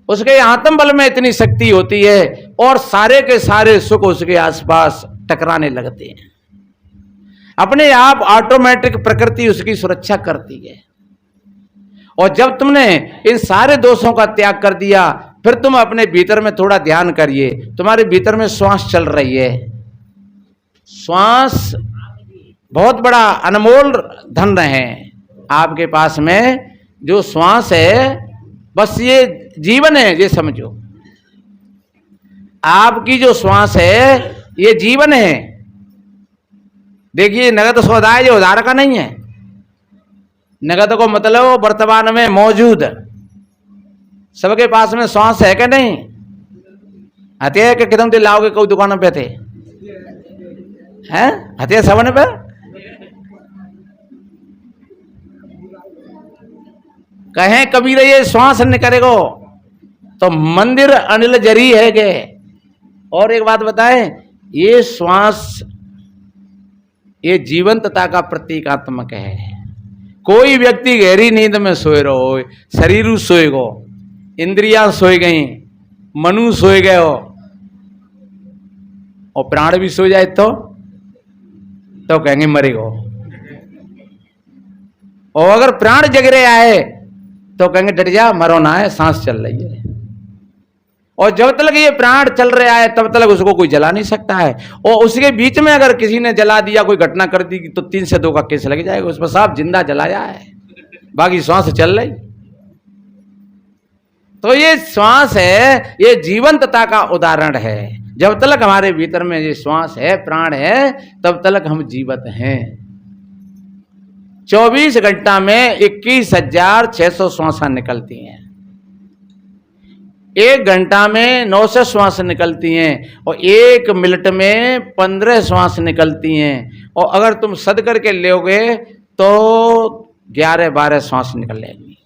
उसके आत्म बल में इतनी शक्ति होती है और सारे के सारे सुख उसके आसपास टकराने लगते हैं। अपने आप ऑटोमेटिक प्रकृति उसकी सुरक्षा करती है। और जब तुमने इन सारे दोषों का त्याग कर दिया, फिर तुम अपने भीतर में थोड़ा ध्यान करिए। तुम्हारे भीतर में श्वास चल रही है, श्वास बहुत बड़ा अनमोल धन है आपके पास में। जो श्वास है बस ये जीवन है, ये समझो। आपकी जो श्वास है ये जीवन है। देखिए नगद सौदा है, जो उधार का नहीं है। नगद को मतलब वर्तमान में मौजूद, सबके पास में श्वास है कि नहीं? हथिया के कितम लाओगे, कोई दुकानों पे थे हैं हथिया सबने पे। कहें कबीर ये श्वास निकलेगो तो मंदिर अनिल जरी है गे। और एक बात बताएं, ये श्वास ये जीवंतता का प्रतीकात्मक है। कोई व्यक्ति गहरी नींद में सोए रहो, शरीर सोए गो, इंद्रियां सोए गई, मनु सोए गए हो, और प्राण भी सो जाए तो कहेंगे मरे गो। और अगर प्राण जग रहा है तो कहेंगे डट जा, मरो ना है, सांस चल रही है। और जब तक ये प्राण चल रहा है तब तक उसको कोई जला नहीं सकता है। और उसके बीच में अगर किसी ने जला दिया, कोई घटना कर दी, तो 3 से 2 का केस लग जाएगा। उस पर साफ जिंदा जलाया है, बाकी श्वास चल रही। तो ये श्वास है, ये जीवंतता का उदाहरण है। जब तक हमारे भीतर में ये श्वास है, प्राण है, तब तक हम जीवित हैं। 24 घंटा में 21,600 श्वासें निकलती हैं। 1 घंटा में 900 श्वास निकलती हैं और 1 मिनट में 15 श्वास निकलती हैं। और अगर तुम सद करके लोगे तो 11-12 श्वास निकलेंगी।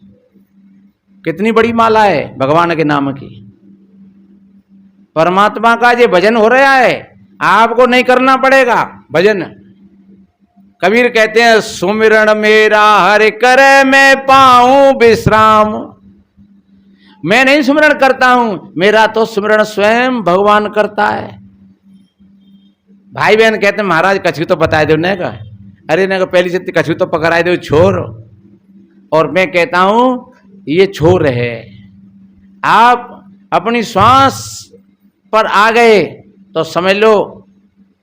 कितनी बड़ी माला है भगवान के नाम की। परमात्मा का ये भजन हो रहा है, आपको नहीं करना पड़ेगा भजन। कबीर कहते हैं सुमिरन मेरा हरि करे मैं पाऊं विश्राम। मैं नहीं सुमिरन करता हूं, मेरा तो सुमिरन स्वयं भगवान करता है। भाई बहन कहते हैं महाराज कछु तो बता दो ने का। अरे ने पहली से कछु तो पकड़ा दो छोर। और मैं कहता हूं ये छोर है। आप अपनी श्वास पर आ गए तो समझ लो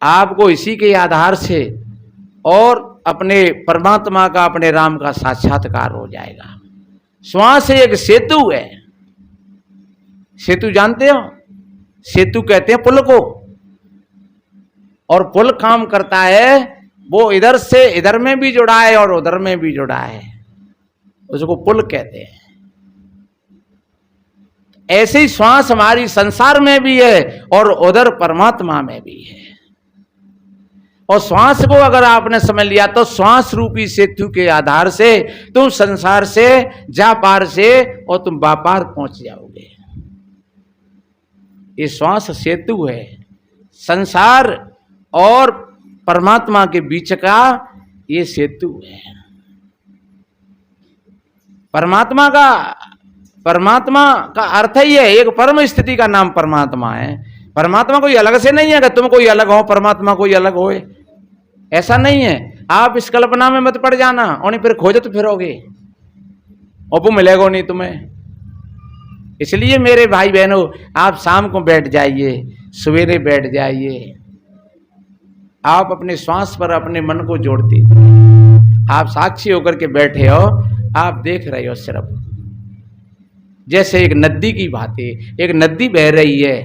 आपको इसी के आधार से और अपने परमात्मा का, अपने राम का साक्षात्कार हो जाएगा। श्वास एक सेतु है। सेतु जानते हो? सेतु कहते हैं पुल को। और पुल काम करता है, वो इधर से इधर में भी जुड़ा है और उधर में भी जुड़ा है, उसको पुल कहते हैं। ऐसे ही श्वास हमारी संसार में भी है और उधर परमात्मा में भी है। और श्वास को अगर आपने समझ लिया तो श्वास रूपी सेतु के आधार से तुम संसार से जा पार से और तुम बापार पहुंच जाओगे। ये श्वास सेतु है। संसार और परमात्मा के बीच का ये सेतु है। परमात्मा का अर्थ ही है, एक परम स्थिति का नाम परमात्मा है। परमात्मा कोई अलग से नहीं है कि तुम कोई अलग हो, परमात्मा कोई अलग होए, ऐसा नहीं है। आप इस कल्पना में मत पड़ जाना और फिर खोजत फिरोगे और वो मिलेगा नहीं तुम्हें। इसलिए मेरे भाई बहनों, आप शाम को बैठ जाइए, सवेरे बैठ जाइए, आप अपने श्वास पर अपने मन को जोड़ते, आप साक्षी होकर के बैठे हो, आप देख रहे हो सिर्फ जैसे एक नदी की बात है। एक नदी बह रही है,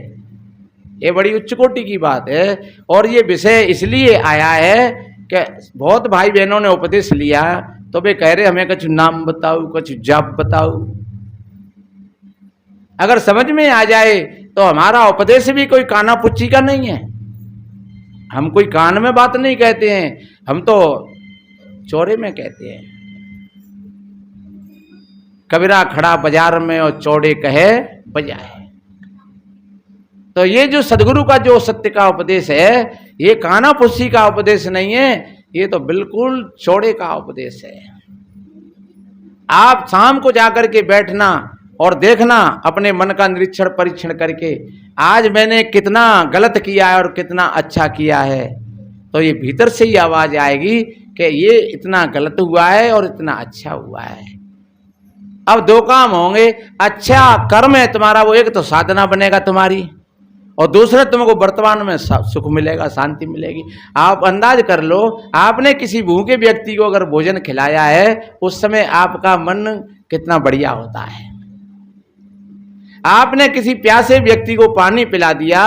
ये बड़ी उच्च कोटि की बात है। और ये विषय इसलिए आया है कि बहुत भाई बहनों ने उपदेश लिया तो वे कह रहे हमें कुछ नाम बताओ, कुछ जाप बताओ। अगर समझ में आ जाए तो हमारा उपदेश भी कोई काना पुच्ची का नहीं है। हम कोई कान में बात नहीं कहते हैं, हम तो चौड़े में कहते हैं। कबीरा खड़ा बाजार में और चौड़े कहे बजाए। तो ये जो सदगुरु का जो सत्य का उपदेश है, ये काना पुस्सी का उपदेश नहीं है, ये तो बिल्कुल चौड़े का उपदेश है। आप शाम को जाकर के बैठना और देखना, अपने मन का निरीक्षण परीक्षण करके, आज मैंने कितना गलत किया है और कितना अच्छा किया है। तो ये भीतर से ही आवाज आएगी कि ये इतना गलत हुआ है और इतना अच्छा हुआ है। अब दो काम होंगे, अच्छा कर्म है तुम्हारा, वो एक तो साधना बनेगा तुम्हारी, और दूसरा तुमको वर्तमान में सुख मिलेगा, शांति मिलेगी। आप अंदाज कर लो, आपने किसी भूखे व्यक्ति को अगर भोजन खिलाया है, उस समय आपका मन कितना बढ़िया होता है। आपने किसी प्यासे व्यक्ति को पानी पिला दिया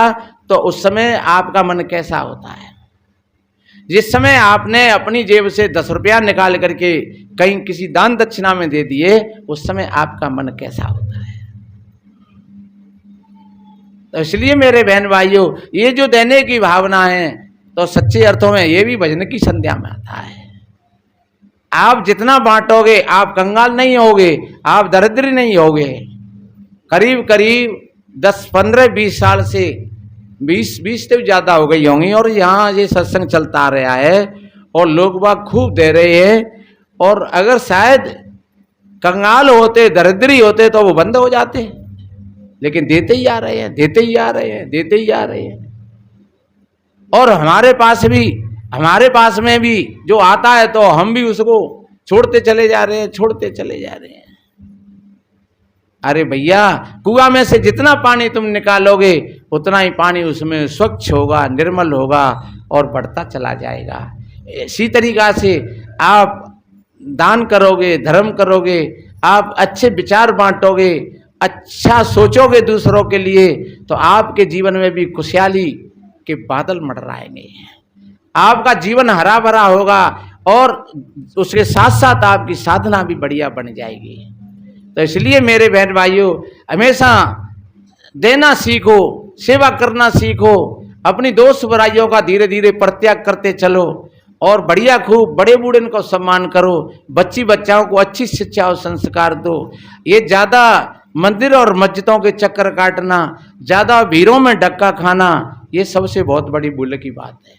तो उस समय आपका मन कैसा होता है। जिस समय आपने अपनी जेब से 10 रुपया निकाल करके कहीं किसी दान दक्षिणा में दे दिए, उस समय आपका मन कैसा होता है। तो इसलिए मेरे बहन भाइयों, ये जो देने की भावना है तो सच्चे अर्थों में ये भी भजन की संध्या में आता है। आप जितना बांटोगे आप कंगाल नहीं होगे, आप दरिद्र नहीं होगे। करीब करीब 10, 15, 20 साल से 20 तो ज़्यादा हो गई होंगी और यहाँ ये सत्संग चलता आ रहा है और लोग बाग खूब दे रहे हैं। और अगर शायद कंगाल होते, दरिद्री होते तो वो बंद हो जाते, लेकिन देते ही आ रहे हैं, देते ही आ रहे हैं, देते ही आ रहे हैं। और हमारे पास में भी जो आता है तो हम भी उसको छोड़ते चले जा रहे हैं, छोड़ते चले जा रहे हैं। अरे भैया, कुआं में से जितना पानी तुम निकालोगे उतना ही पानी उसमें स्वच्छ होगा, निर्मल होगा और बढ़ता चला जाएगा। इसी तरीका से आप दान करोगे, धर्म करोगे, आप अच्छे विचार बांटोगे, अच्छा सोचोगे दूसरों के लिए, तो आपके जीवन में भी खुशहाली के बादल मंडराएंगे। आपका जीवन हरा भरा होगा और उसके साथ साथ आपकी साधना भी बढ़िया बन जाएगी। तो इसलिए मेरे बहन भाइयों, हमेशा देना सीखो, सेवा करना सीखो, अपनी दोस्त बुराइयों का धीरे धीरे परित्याग करते चलो और बढ़िया खूब बड़े बूढ़े को सम्मान करो, बच्ची बच्चाओं को अच्छी शिक्षा और संस्कार दो। ये ज़्यादा मंदिर और मस्जिदों के चक्कर काटना, ज़्यादा भीड़ों में धक्का खाना, ये सबसे बहुत बड़ी भूल की बात है।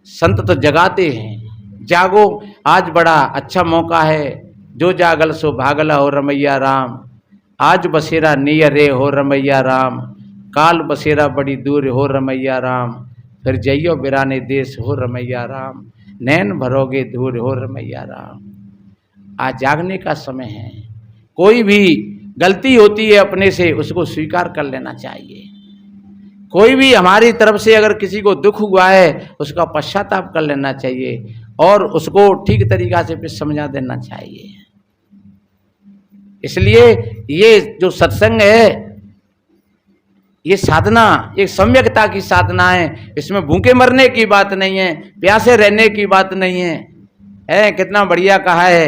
संत तो जगाते हैं, जागो, आज बड़ा अच्छा मौका है, जो जागल सो भागला हो रमैया राम, आज बसेरा नियरे हो रमैया राम, काल बसेरा बड़ी दूर हो रमैया राम, फिर जइयो बिराने देश हो रमैया राम, नैन भरोगे दूर हो रमैया राम। आज जागने का समय है। कोई भी गलती होती है अपने से, उसको स्वीकार कर लेना चाहिए। कोई भी हमारी तरफ से अगर किसी को दुख हुआ है, उसका पश्चाताप कर लेना चाहिए और उसको ठीक तरीका से फिर समझा देना चाहिए। इसलिए ये जो सत्संग है, ये साधना एक सम्यकता की साधना है। इसमें भूखे मरने की बात नहीं है, प्यासे रहने की बात नहीं है। कितना बढ़िया कहा है,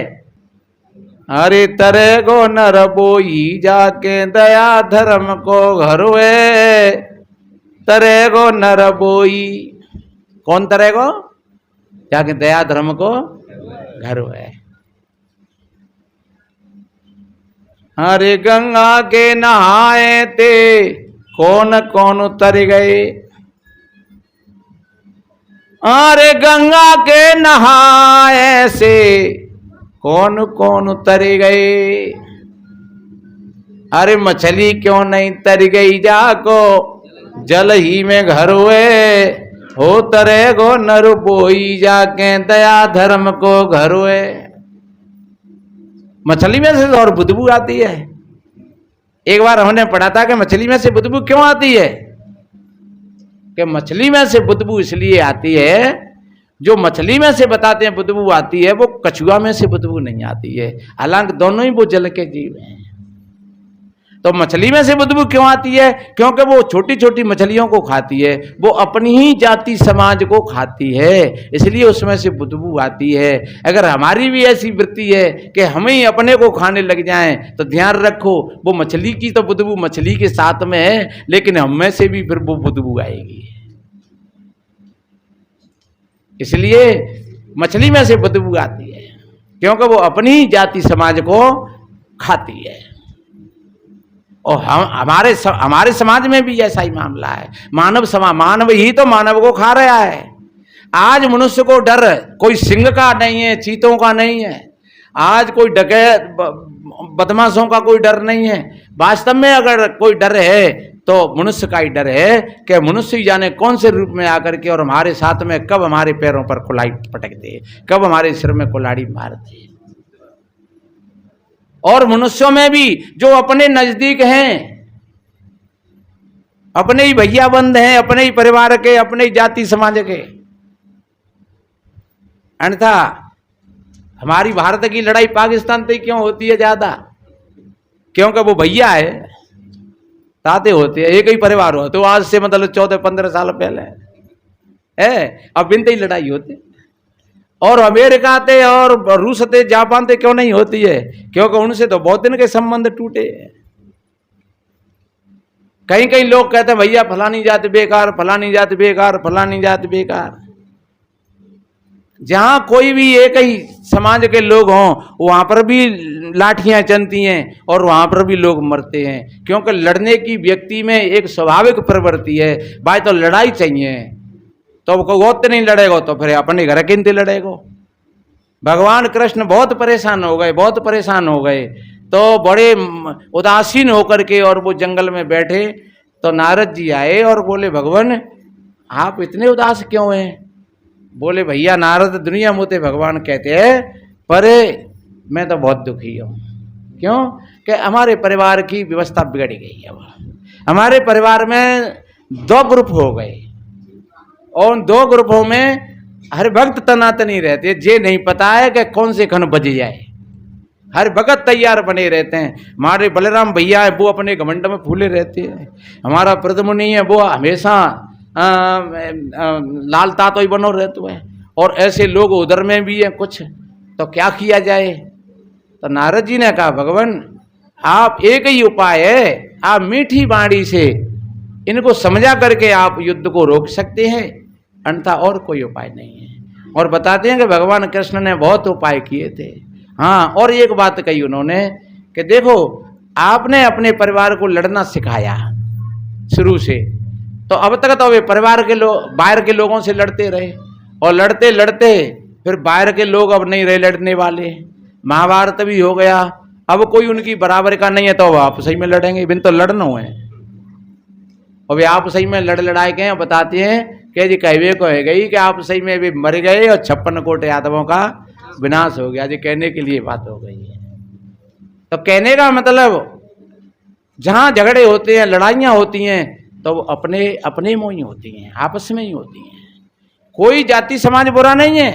अरे तरे गो नर बोई जाके दया धर्म को घर हुए, तरे गो नर बोई, कौन तरे गो? जाके दया धर्म को घर हुए। अरे गंगा के नहाए ते कौन कौन उतर गए, अरे गंगा के नहाए से कौन कौन उतर गए, अरे मछली क्यों नहीं तर गई जाको जल ही में घर हुए, हो तरे गो नर बोई जाके दया धर्म को घर हुए। मछली में से और बदबू आती है। एक बार हमने पढ़ा था कि मछली में से बदबू क्यों आती है, कि मछली में से बदबू इसलिए आती है, जो मछली में से बताते हैं बदबू आती है, वो कछुआ में से बदबू नहीं आती है, हालांकि दोनों ही वो जल के जीव हैं। तो मछली में से बदबू क्यों आती है? क्योंकि वो छोटी छोटी मछलियों को खाती है, वो अपनी ही जाति समाज को खाती है, इसलिए उसमें से बदबू आती है। अगर हमारी भी ऐसी वृत्ति है कि हम ही अपने को खाने लग जाएं, तो ध्यान रखो, वो मछली की तो बदबू मछली के साथ में है, लेकिन हम में से भी फिर वो बदबू आएगी। इसलिए मछली में से बदबू आती है, क्योंकि वो अपनी ही जाति समाज को खाती है। और हमारे समाज में भी ऐसा ही मामला है। मानव ही तो मानव को खा रहा है। आज मनुष्य को डर कोई सिंह का नहीं है, चीतों का नहीं है, आज कोई डकैत बदमाशों का कोई डर नहीं है। वास्तव में अगर कोई डर है तो मनुष्य का ही डर है कि मनुष्य ही जाने कौन से रूप में आकर के और हमारे साथ में कब हमारे पैरों पर कुल्हाड़ी पटक दे, कब हमारे सिर में कुल्हाड़ी मार दे। और मनुष्यों में भी जो अपने नजदीक हैं, अपने ही भैया बंद हैं, अपने ही परिवार के, अपने ही जाति समाज के। अन्यथा हमारी भारत की लड़ाई पाकिस्तान से क्यों होती है ज्यादा? क्योंकि वो भैया है, ताते होते हैं, एक ही परिवार हो। तो आज से मतलब 14-15 साल पहले है, अब इनते ही लड़ाई होती। और अमेरिका ते और रूस ते जापान ते क्यों नहीं होती है? क्योंकि उनसे तो बहुत दिन के संबंध टूटे। कहीं कहीं लोग कहते हैं भैया फलानी जाति बेकार, फलानी जाति बेकार, फलानी जाति बेकार। जहां कोई भी एक ही समाज के लोग हों, वहां पर भी लाठियां चलती हैं और वहां पर भी लोग मरते हैं, क्योंकि लड़ने की व्यक्ति में एक स्वाभाविक प्रवृत्ति है। भाई तो लड़ाई चाहिए, तो गोत नहीं लड़ेगो तो फिर अपने घर किनते लड़ेगो। भगवान कृष्ण बहुत परेशान हो गए, तो बड़े उदासीन होकर के और वो जंगल में बैठे, तो नारद जी आए और बोले भगवान आप इतने उदास क्यों हैं? बोले भैया नारद दुनिया मोते भगवान कहते हैं, पर मैं तो बहुत दुखी हूँ। क्यों? कि हमारे परिवार की व्यवस्था बिगड़ गई है। हमारे परिवार में 2 ग्रुप हो गए और उन 2 ग्रुपों में हर वक्त तनातनी रहती है। ये नहीं पता है कि कौन से खन बज जाए, हर वक्त तैयार बने रहते हैं। हमारे बलराम भैया है, वो अपने घमंड में फूले रहते हैं। हमारा प्रद्युम्न है, वो हमेशा लाल तातो ही बनो रहते है। और ऐसे लोग उधर में भी हैं कुछ, तो क्या किया जाए? तो नारद जी ने कहा, भगवान आप एक ही उपाय है, आप मीठी वाणी से इनको समझा करके आप युद्ध को रोक सकते हैं, अन्यथा और कोई उपाय नहीं है। और बताते हैं कि भगवान कृष्ण ने बहुत उपाय किए थे। हाँ, और एक बात कही उन्होंने कि देखो आपने अपने परिवार को लड़ना सिखाया शुरू से, तो अब तक तो वे परिवार के लोग बाहर के लोगों से लड़ते रहे, और लड़ते लड़ते फिर बाहर के लोग अब नहीं रहे लड़ने वाले, महाभारत भी हो गया, अब कोई उनकी बराबर का नहीं है, तो आप सही में लड़ेंगे, बिन तो लड़ना है। और वे आप सही में लड़ लड़ाए गए, बताते हैं कि जी कहवे को है गई कि आप सही में भी मर गए और 56 कोट यादवों का विनाश हो गया। जी कहने के लिए बात हो गई है। तो कहने का मतलब जहां झगड़े होते हैं, लड़ाइयां होती हैं, तो वो अपने अपने में ही होती हैं, आपस में ही होती हैं। कोई जाति समाज बुरा नहीं है।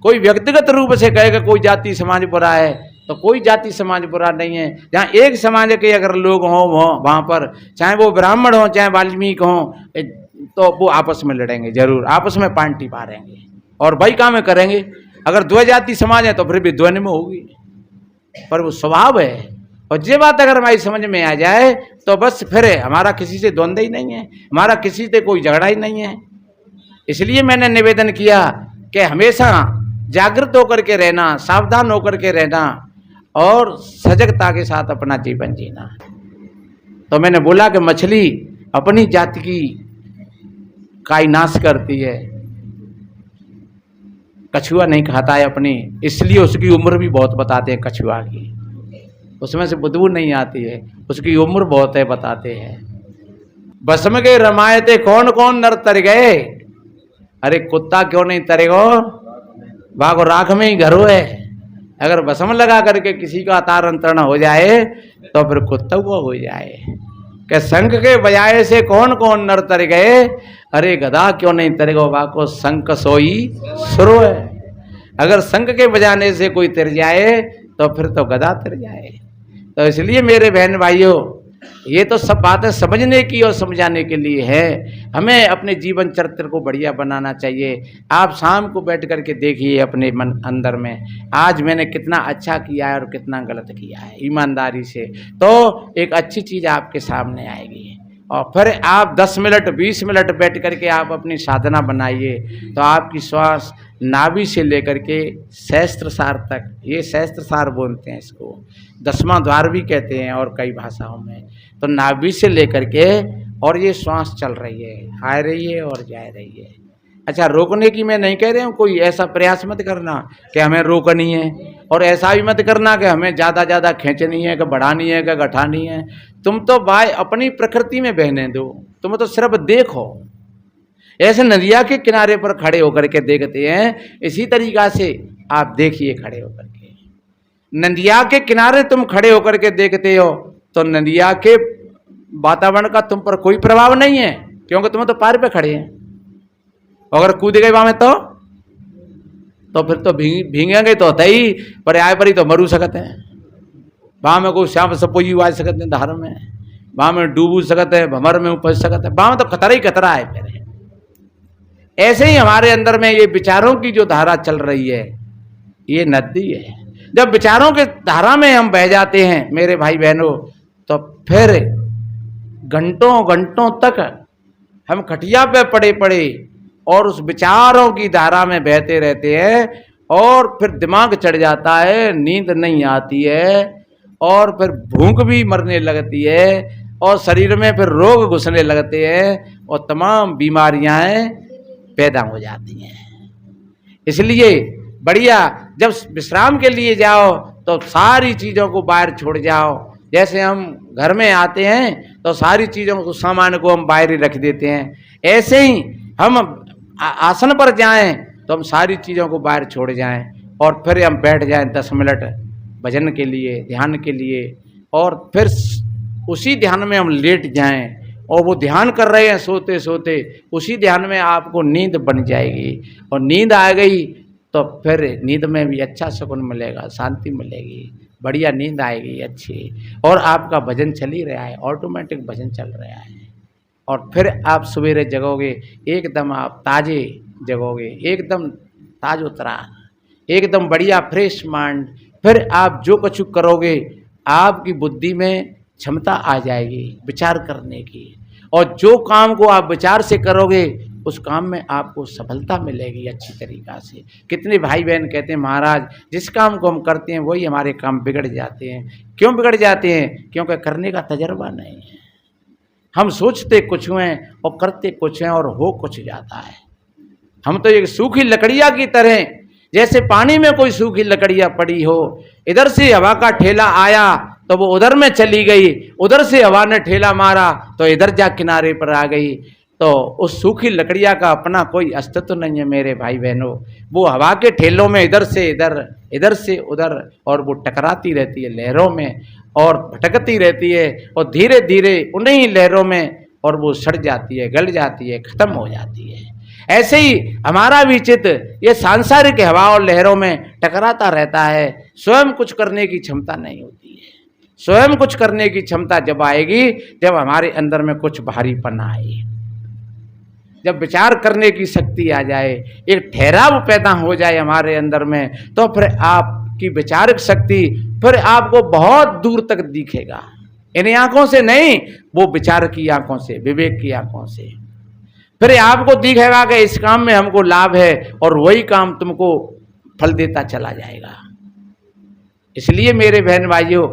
कोई व्यक्तिगत रूप से कहेगा कोई जाति समाज बुरा है, तो कोई जाति समाज बुरा नहीं है। जहाँ एक समाज के अगर लोग हों वहाँ पर, चाहे वो ब्राह्मण हों चाहे वाल्मीकि हों, तो वो आपस में लड़ेंगे जरूर, आपस में पांटी पारेंगे और भाई काम में करेंगे। अगर दो जाति समाज है तो फिर भी द्वंद में होगी, पर वो स्वभाव है। और ये बात अगर हमारी समझ में आ जाए तो बस फिर हमारा किसी से द्वंद्व ही नहीं है, हमारा किसी से कोई झगड़ा ही नहीं है। इसलिए मैंने निवेदन किया कि हमेशा जागृत होकर के रहना, सावधान होकर के रहना और सजगता के साथ अपना जीवन जीना। तो मैंने बोला कि मछली अपनी जाति की का ही नाश करती है, कछुआ नहीं खाता है अपनी, इसलिए उसकी उम्र भी बहुत बताते हैं कछुआ की, उसमें से बदबू नहीं आती है, उसकी उम्र बहुत है बताते हैं। भस्म के रमायते कौन कौन नर तर गए, अरे कुत्ता क्यों नहीं तरेगो, भागो राख में ही घर है। अगर भस्म लगा करके किसी का तारण हो जाए तो फिर कुत्ता को हो जाए। कि शंख के बजाय से कौन कौन नर तर गए, अरे गधा क्यों नहीं तरेगो, भागो शंख सोई सुरो है। अगर शंख के बजाने से कोई तर जाए तो फिर तो गधा तर जाए। तो इसलिए मेरे बहन भाइयों, ये तो सब बातें समझने की और समझाने के लिए है। हमें अपने जीवन चरित्र को बढ़िया बनाना चाहिए। आप शाम को बैठ करके देखिए अपने मन अंदर में, आज मैंने कितना अच्छा किया है और कितना गलत किया है, ईमानदारी से, तो एक अच्छी चीज़ आपके सामने आएगी। और फिर आप 10 मिनट 20 मिनट बैठ करके आप अपनी साधना बनाइए, तो आपकी श्वास नाभि से लेकर के सहस्त्रसार तक, ये सहस्त्रसार बोलते हैं इसको, 10वां द्वार भी कहते हैं और कई भाषाओं में, तो नाभि से लेकर के और ये श्वास चल रही है, आ रही है और जा रही है। अच्छा, रोकने की मैं नहीं कह रहा हूँ, कोई ऐसा प्रयास मत करना कि हमें रोकनी है, और ऐसा भी मत करना कि हमें ज़्यादा खींचनी है, कि बढ़ानी है, कि घटानी है। तुम तो भाई अपनी प्रकृति में बहने दो, तुम तो सिर्फ देखो। ऐसे नदिया के किनारे पर खड़े होकर के देखते हैं, इसी तरीक़ा से आप देखिए खड़े होकर के। नदिया के किनारे तुम खड़े होकर के देखते हो तो नदिया के वातावरण का तुम पर कोई प्रभाव नहीं है, क्योंकि तुम तो पार पे खड़े हैं। अगर कूद गए वहां में तो फिर तो भींगेंगे तो होता ही, पर आए पर ही तो मरू सकते हैं। वहां में कोई श्याम सपोई आ सकते हैं धार में, वहां में डूबू सकते हैं, भमर में उपज सकते हैं, वहां में तो खतरा ही खतरा है। फिर ऐसे ही हमारे अंदर में ये विचारों की जो धारा चल रही है, ये नदी है। जब विचारों के धारा में हम बह जाते हैं मेरे भाई बहनों, तो फिर घंटों घंटों तक हम खटिया पे पड़े पड़े और उस विचारों की धारा में बहते रहते हैं, और फिर दिमाग चढ़ जाता है, नींद नहीं आती है, और फिर भूख भी मरने लगती है, और शरीर में फिर रोग घुसने लगते हैं, और तमाम बीमारियां पैदा हो जाती हैं। इसलिए बढ़िया जब विश्राम के लिए जाओ तो सारी चीज़ों को बाहर छोड़ जाओ। जैसे हम घर में आते हैं तो सारी चीज़ों को, सामान को हम बाहर ही रख देते हैं, ऐसे ही हम आसन पर जाएं तो हम सारी चीज़ों को बाहर छोड़ जाएं, और फिर हम बैठ जाएं 10 मिनट भजन के लिए, ध्यान के लिए, और फिर उसी ध्यान में हम लेट जाएं, और वो ध्यान कर रहे हैं सोते सोते, उसी ध्यान में आपको नींद बन जाएगी, और नींद आ गई तो फिर नींद में भी अच्छा सुकून मिलेगा, शांति मिलेगी, बढ़िया नींद आएगी अच्छी, और आपका भजन चल ही रहा है, ऑटोमेटिक भजन चल रहा है, और फिर आप सवेरे जगोगे एकदम आप ताजे जगोगे, एकदम ताजो तरार, एकदम बढ़िया फ्रेश माइंड। फिर आप जो कुछ करोगे आपकी बुद्धि में क्षमता आ जाएगी विचार करने की, और जो काम को आप विचार से करोगे उस काम में आपको सफलता मिलेगी अच्छी तरीक़ा से। कितने भाई बहन कहते हैं महाराज जिस काम को हम करते हैं वही हमारे काम बिगड़ जाते हैं। क्यों बिगड़ जाते हैं? क्योंकि करने का तजर्बा नहीं है। हम सोचते कुछ हैं और करते कुछ हैं और हो कुछ जाता है। हम तो एक सूखी लकड़ियाँ की तरह, जैसे पानी में कोई सूखी लकड़ियाँ पड़ी हो, इधर से हवा का ठेला आया तो वो उधर में चली गई, उधर से हवा ने ठेला मारा तो इधर जा किनारे पर आ गई। तो उस सूखी लकड़ियाँ का अपना कोई अस्तित्व नहीं है मेरे भाई बहनों। वो हवा के ठेलों में इधर से इधर, इधर से उधर, और वो टकराती रहती है लहरों में और भटकती रहती है, और धीरे धीरे उन्हीं लहरों में और वो सड़ जाती है, गल जाती है, खत्म हो जाती है। ऐसे ही हमारा भी चित्त ये सांसारिक हवा और लहरों में टकराता रहता है। स्वयं कुछ करने की क्षमता नहीं होती है। स्वयं कुछ करने की क्षमता जब आएगी जब हमारे अंदर में कुछ भारीपन आए, जब विचार करने की शक्ति आ जाए, एक ठहराव पैदा हो जाए हमारे अंदर में, तो फिर आपकी विचारक शक्ति फिर आपको बहुत दूर तक दिखेगा। इन आंखों से नहीं, वो विचार की आंखों से, विवेक की आंखों से फिर आपको दिखेगा कि इस काम में हमको लाभ है, और वही काम तुमको फल देता चला जाएगा। इसलिए मेरे बहन भाइयों,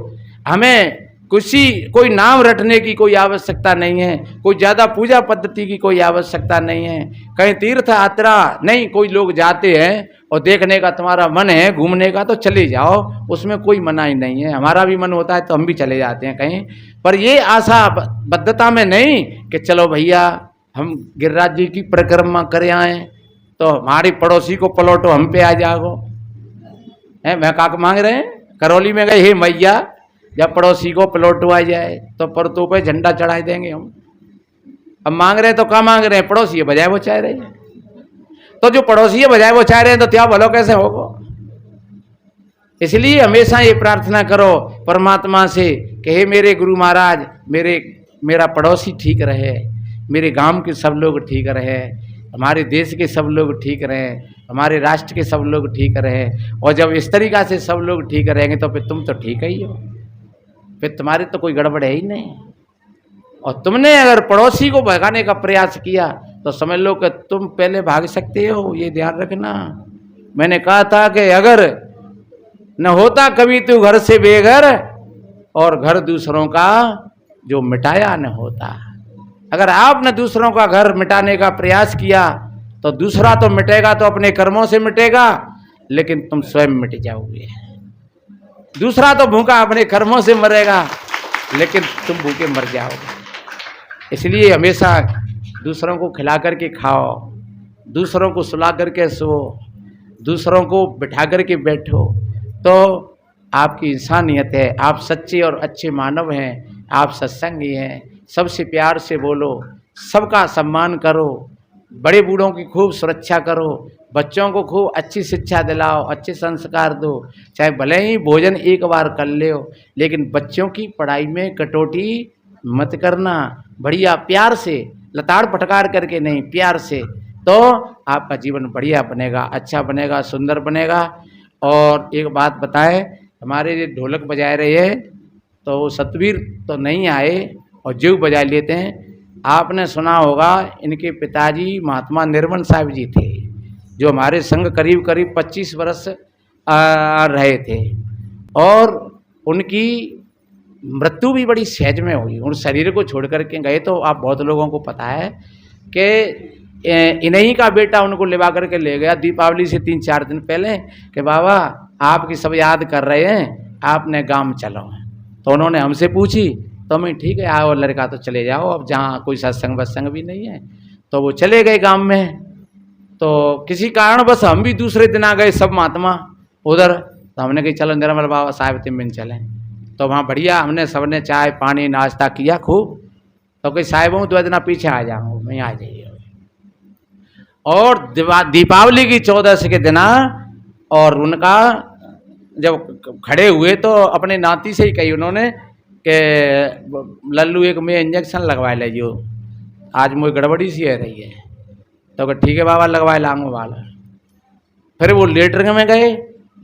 हमें कोई नाम रटने की कोई आवश्यकता नहीं है, कोई ज़्यादा पूजा पद्धति की कोई आवश्यकता नहीं है, कहीं तीर्थ यात्रा नहीं। कोई लोग जाते हैं और देखने का तुम्हारा मन है घूमने का तो चले जाओ, उसमें कोई मनाही नहीं है। हमारा भी मन होता है तो हम भी चले जाते हैं कहीं, पर ये आशा बद्धता में नहीं कि चलो भैया हम गिरिराज जी की परिक्रमा करे आए तो हमारी पड़ोसी को पलौटो हम पे आ जाओ। है मैं काक मांग रहे हैं, करौली में गए, हे मैया जब पड़ोसी को पलौटो आ जाए तो परतों पे झंडा चढ़ाई देंगे हम। अब मांग रहे हैं तो क्या मांग रहे हैं? पड़ोसी बजाय वो चाह रहे हैं, तो जो पड़ोसी बजाय वो चाह रहे हैं तो क्या भलो कैसे होगा? इसलिए हमेशा ये प्रार्थना करो परमात्मा से कि हे मेरे गुरु महाराज, मेरा पड़ोसी ठीक रहे, मेरे गांव के सब लोग ठीक रहे, हमारे देश के सब लोग ठीक रहे, हमारे राष्ट्र के सब लोग ठीक रहे। और जब इस तरीक़ा से सब लोग ठीक रहेंगे तो फिर तुम तो ठीक ही हो, फिर तुम्हारी तो कोई गड़बड़ है ही नहीं। और तुमने अगर पड़ोसी को भगाने का प्रयास किया तो समझ लो कि तुम पहले भाग सकते हो, ये ध्यान रखना। मैंने कहा था कि अगर न होता कभी तू घर से बेघर, और घर दूसरों का जो मिटाया न होता। अगर आपने दूसरों का घर मिटाने का प्रयास किया तो दूसरा तो मिटेगा तो अपने कर्मों से मिटेगा, लेकिन तुम स्वयं मिट जाओगे। दूसरा तो भूखा अपने कर्मों से मरेगा, लेकिन तुम भूखे मर जाओगे। इसलिए हमेशा दूसरों को खिला करके खाओ, दूसरों को सुला करके सो, दूसरों को बिठा करके बैठो, तो आपकी इंसानियत है। आप सच्चे और अच्छे मानव हैं, आप सत्संगी हैं। सबसे प्यार से बोलो, सबका सम्मान करो, बड़े बूढ़ों की खूब सुरक्षा करो, बच्चों को खूब अच्छी शिक्षा दिलाओ, अच्छे संस्कार दो। चाहे भले ही भोजन एक बार कर ले हो, लेकिन बच्चों की पढ़ाई में कटौती मत करना। बढ़िया प्यार से, लताड़ फटकार करके नहीं, प्यार से, तो आपका जीवन बढ़िया बनेगा, अच्छा बनेगा, सुंदर बनेगा। और एक बात बताएं, हमारे ये ढोलक बजाए रहे हैं तो वो सतवीर तो नहीं आए और जीव बजा लेते हैं। आपने सुना होगा इनके पिताजी महात्मा निर्मल साहब जी थे, जो हमारे संग करीब करीब 25 वर्ष रहे थे, और उनकी मृत्यु भी बड़ी सहज में हुई। उन शरीर को छोड़ करके गए तो आप बहुत लोगों को पता है कि इन्हीं का बेटा उनको लिवा करके ले गया दीपावली से 3-4 दिन पहले कि बाबा आपकी सब याद कर रहे हैं, आपने गांव चलो। तो उन्होंने हमसे पूछी तो मैं ठीक है आओ लड़का तो चले जाओ, अब जहाँ कोई सत्संग वत्संग भी नहीं है। तो वो चले गए गांव में। तो किसी कारण बस हम भी दूसरे दिन आ गए सब महात्मा उधर। तो हमने कही चलो निर्मल बाबा साहब तिमिन चलें। तो वहाँ बढ़िया हमने सबने चाय पानी नाश्ता किया खूब। तो कोई साहिबों 2 दिन पीछे आ जाऊँ, मैं आ जाइए। और दीपावली की 14 के दिन और उनका जब खड़े हुए तो अपने नाती से ही कही उन्होंने कि लल्लू एक में इंजेक्शन लगवा ले जो, आज मुझे गड़बड़ी सी है रही है। तो ठीक है बाबा लगवाए लाऊंगा वाला। फिर वो लेटरिंग में गए,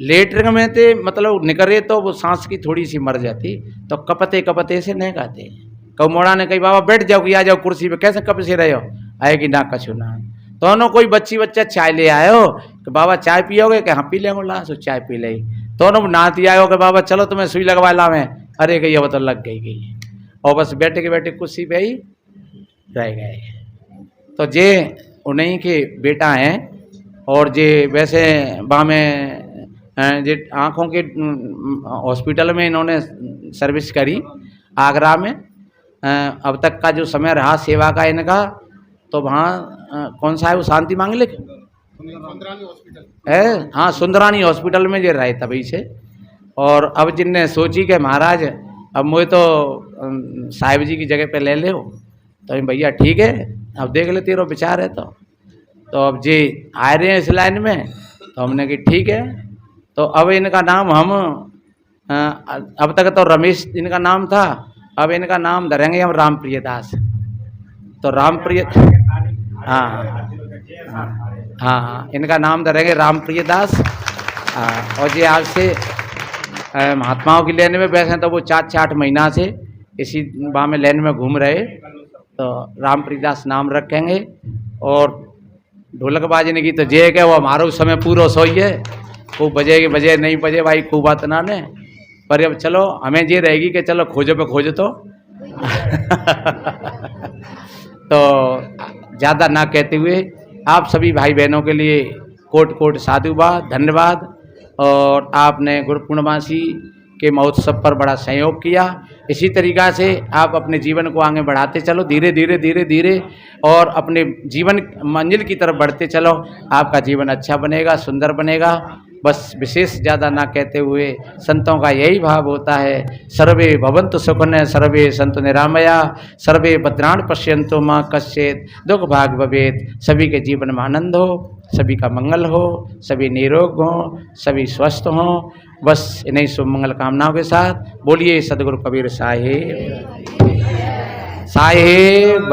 लेटरिंग में थे मतलब निकले तो वो सांस की थोड़ी सी मर जाती, तो कपते कपते से नहीं गाते। कब मोड़ा ने कही बाबा बैठ जाओ कि आ जाओ कुर्सी पे, कैसे कब से रहे हो, आए कि ना कछु ना। तो उन्होंने कोई बच्ची बच्चा चाय ले आयो कि बाबा चाय पियोगे, कि हाँ पी लेंगे, ला सो चाय पी ले। तो उन्होंने नाती आयो कि बाबा चलो तुम्हें सुई लगवा ला मैं, अरे गई अब तो लग गई और बस बैठे के बैठे कुर्सी पे ही रह गए। तो जे उन्हीं के बेटा हैं और जे वैसे वहाँ में जे आँखों के हॉस्पिटल में इन्होंने सर्विस करी आगरा में। अब तक का जो समय रहा सेवा का इनका, तो वहाँ कौन सा है वो शांति मांगलिक है, हाँ सुंदरानी हॉस्पिटल में जे रहे तभी से। और अब जिनने सोची कि महाराज अब मुझे तो साहिब जी की जगह पे ले ले, तो भैया ठीक है अब देख ले तेरो विचार है। तो अब जी आ रहे हैं इस लाइन में, तो हमने कि ठीक है। तो अब इनका नाम हम अब तक तो रमेश इनका नाम था, अब इनका नाम धरेंगे हम रामप्रिय दास। तो रामप्रिय, हाँ हाँ हाँ इनका नाम धरेंगे रामप्रिय दास। और जी आज से महात्माओं की लाइन में बैठे तो वो 4-8 महीना से इसी वहाँ में लाइन में घूम रहे, तो रामप्रिय दास नाम रखेंगे। और ढोलक बाजने की तो जे के वो हमारो समय पूरा सोई है, खूब बजेगी बजे नहीं बजे भाई खूब बात ना ने, पर अब चलो हमें ये रहेगी कि चलो खोजो पे खोजो तो तो ज़्यादा ना कहते हुए आप सभी भाई बहनों के लिए कोट कोट साधुवाद धन्यवाद। और आपने गुरु पूर्णमासी के महोत्सव पर बड़ा सहयोग किया। इसी तरीक़ा से आप अपने जीवन को आगे बढ़ाते चलो, धीरे धीरे धीरे धीरे, और अपने जीवन मंजिल की तरफ बढ़ते चलो। आपका जीवन अच्छा बनेगा, सुंदर बनेगा। बस विशेष ज़्यादा ना कहते हुए संतों का यही भाव होता है, सर्वे भवन्तु सुखिनः सर्वे सन्तु निरामया सर्वे भद्राणि पश्यन्तु मा कश्चित् दुख भाग भवेत्। सभी के जीवन में आनंद हो, सभी का मंगल हो, सभी निरोग हों, सभी स्वस्थ हों। बस इन्हीं शुभ मंगल कामनाओं के साथ बोलिए सदगुरु कबीर साहिब साहिब।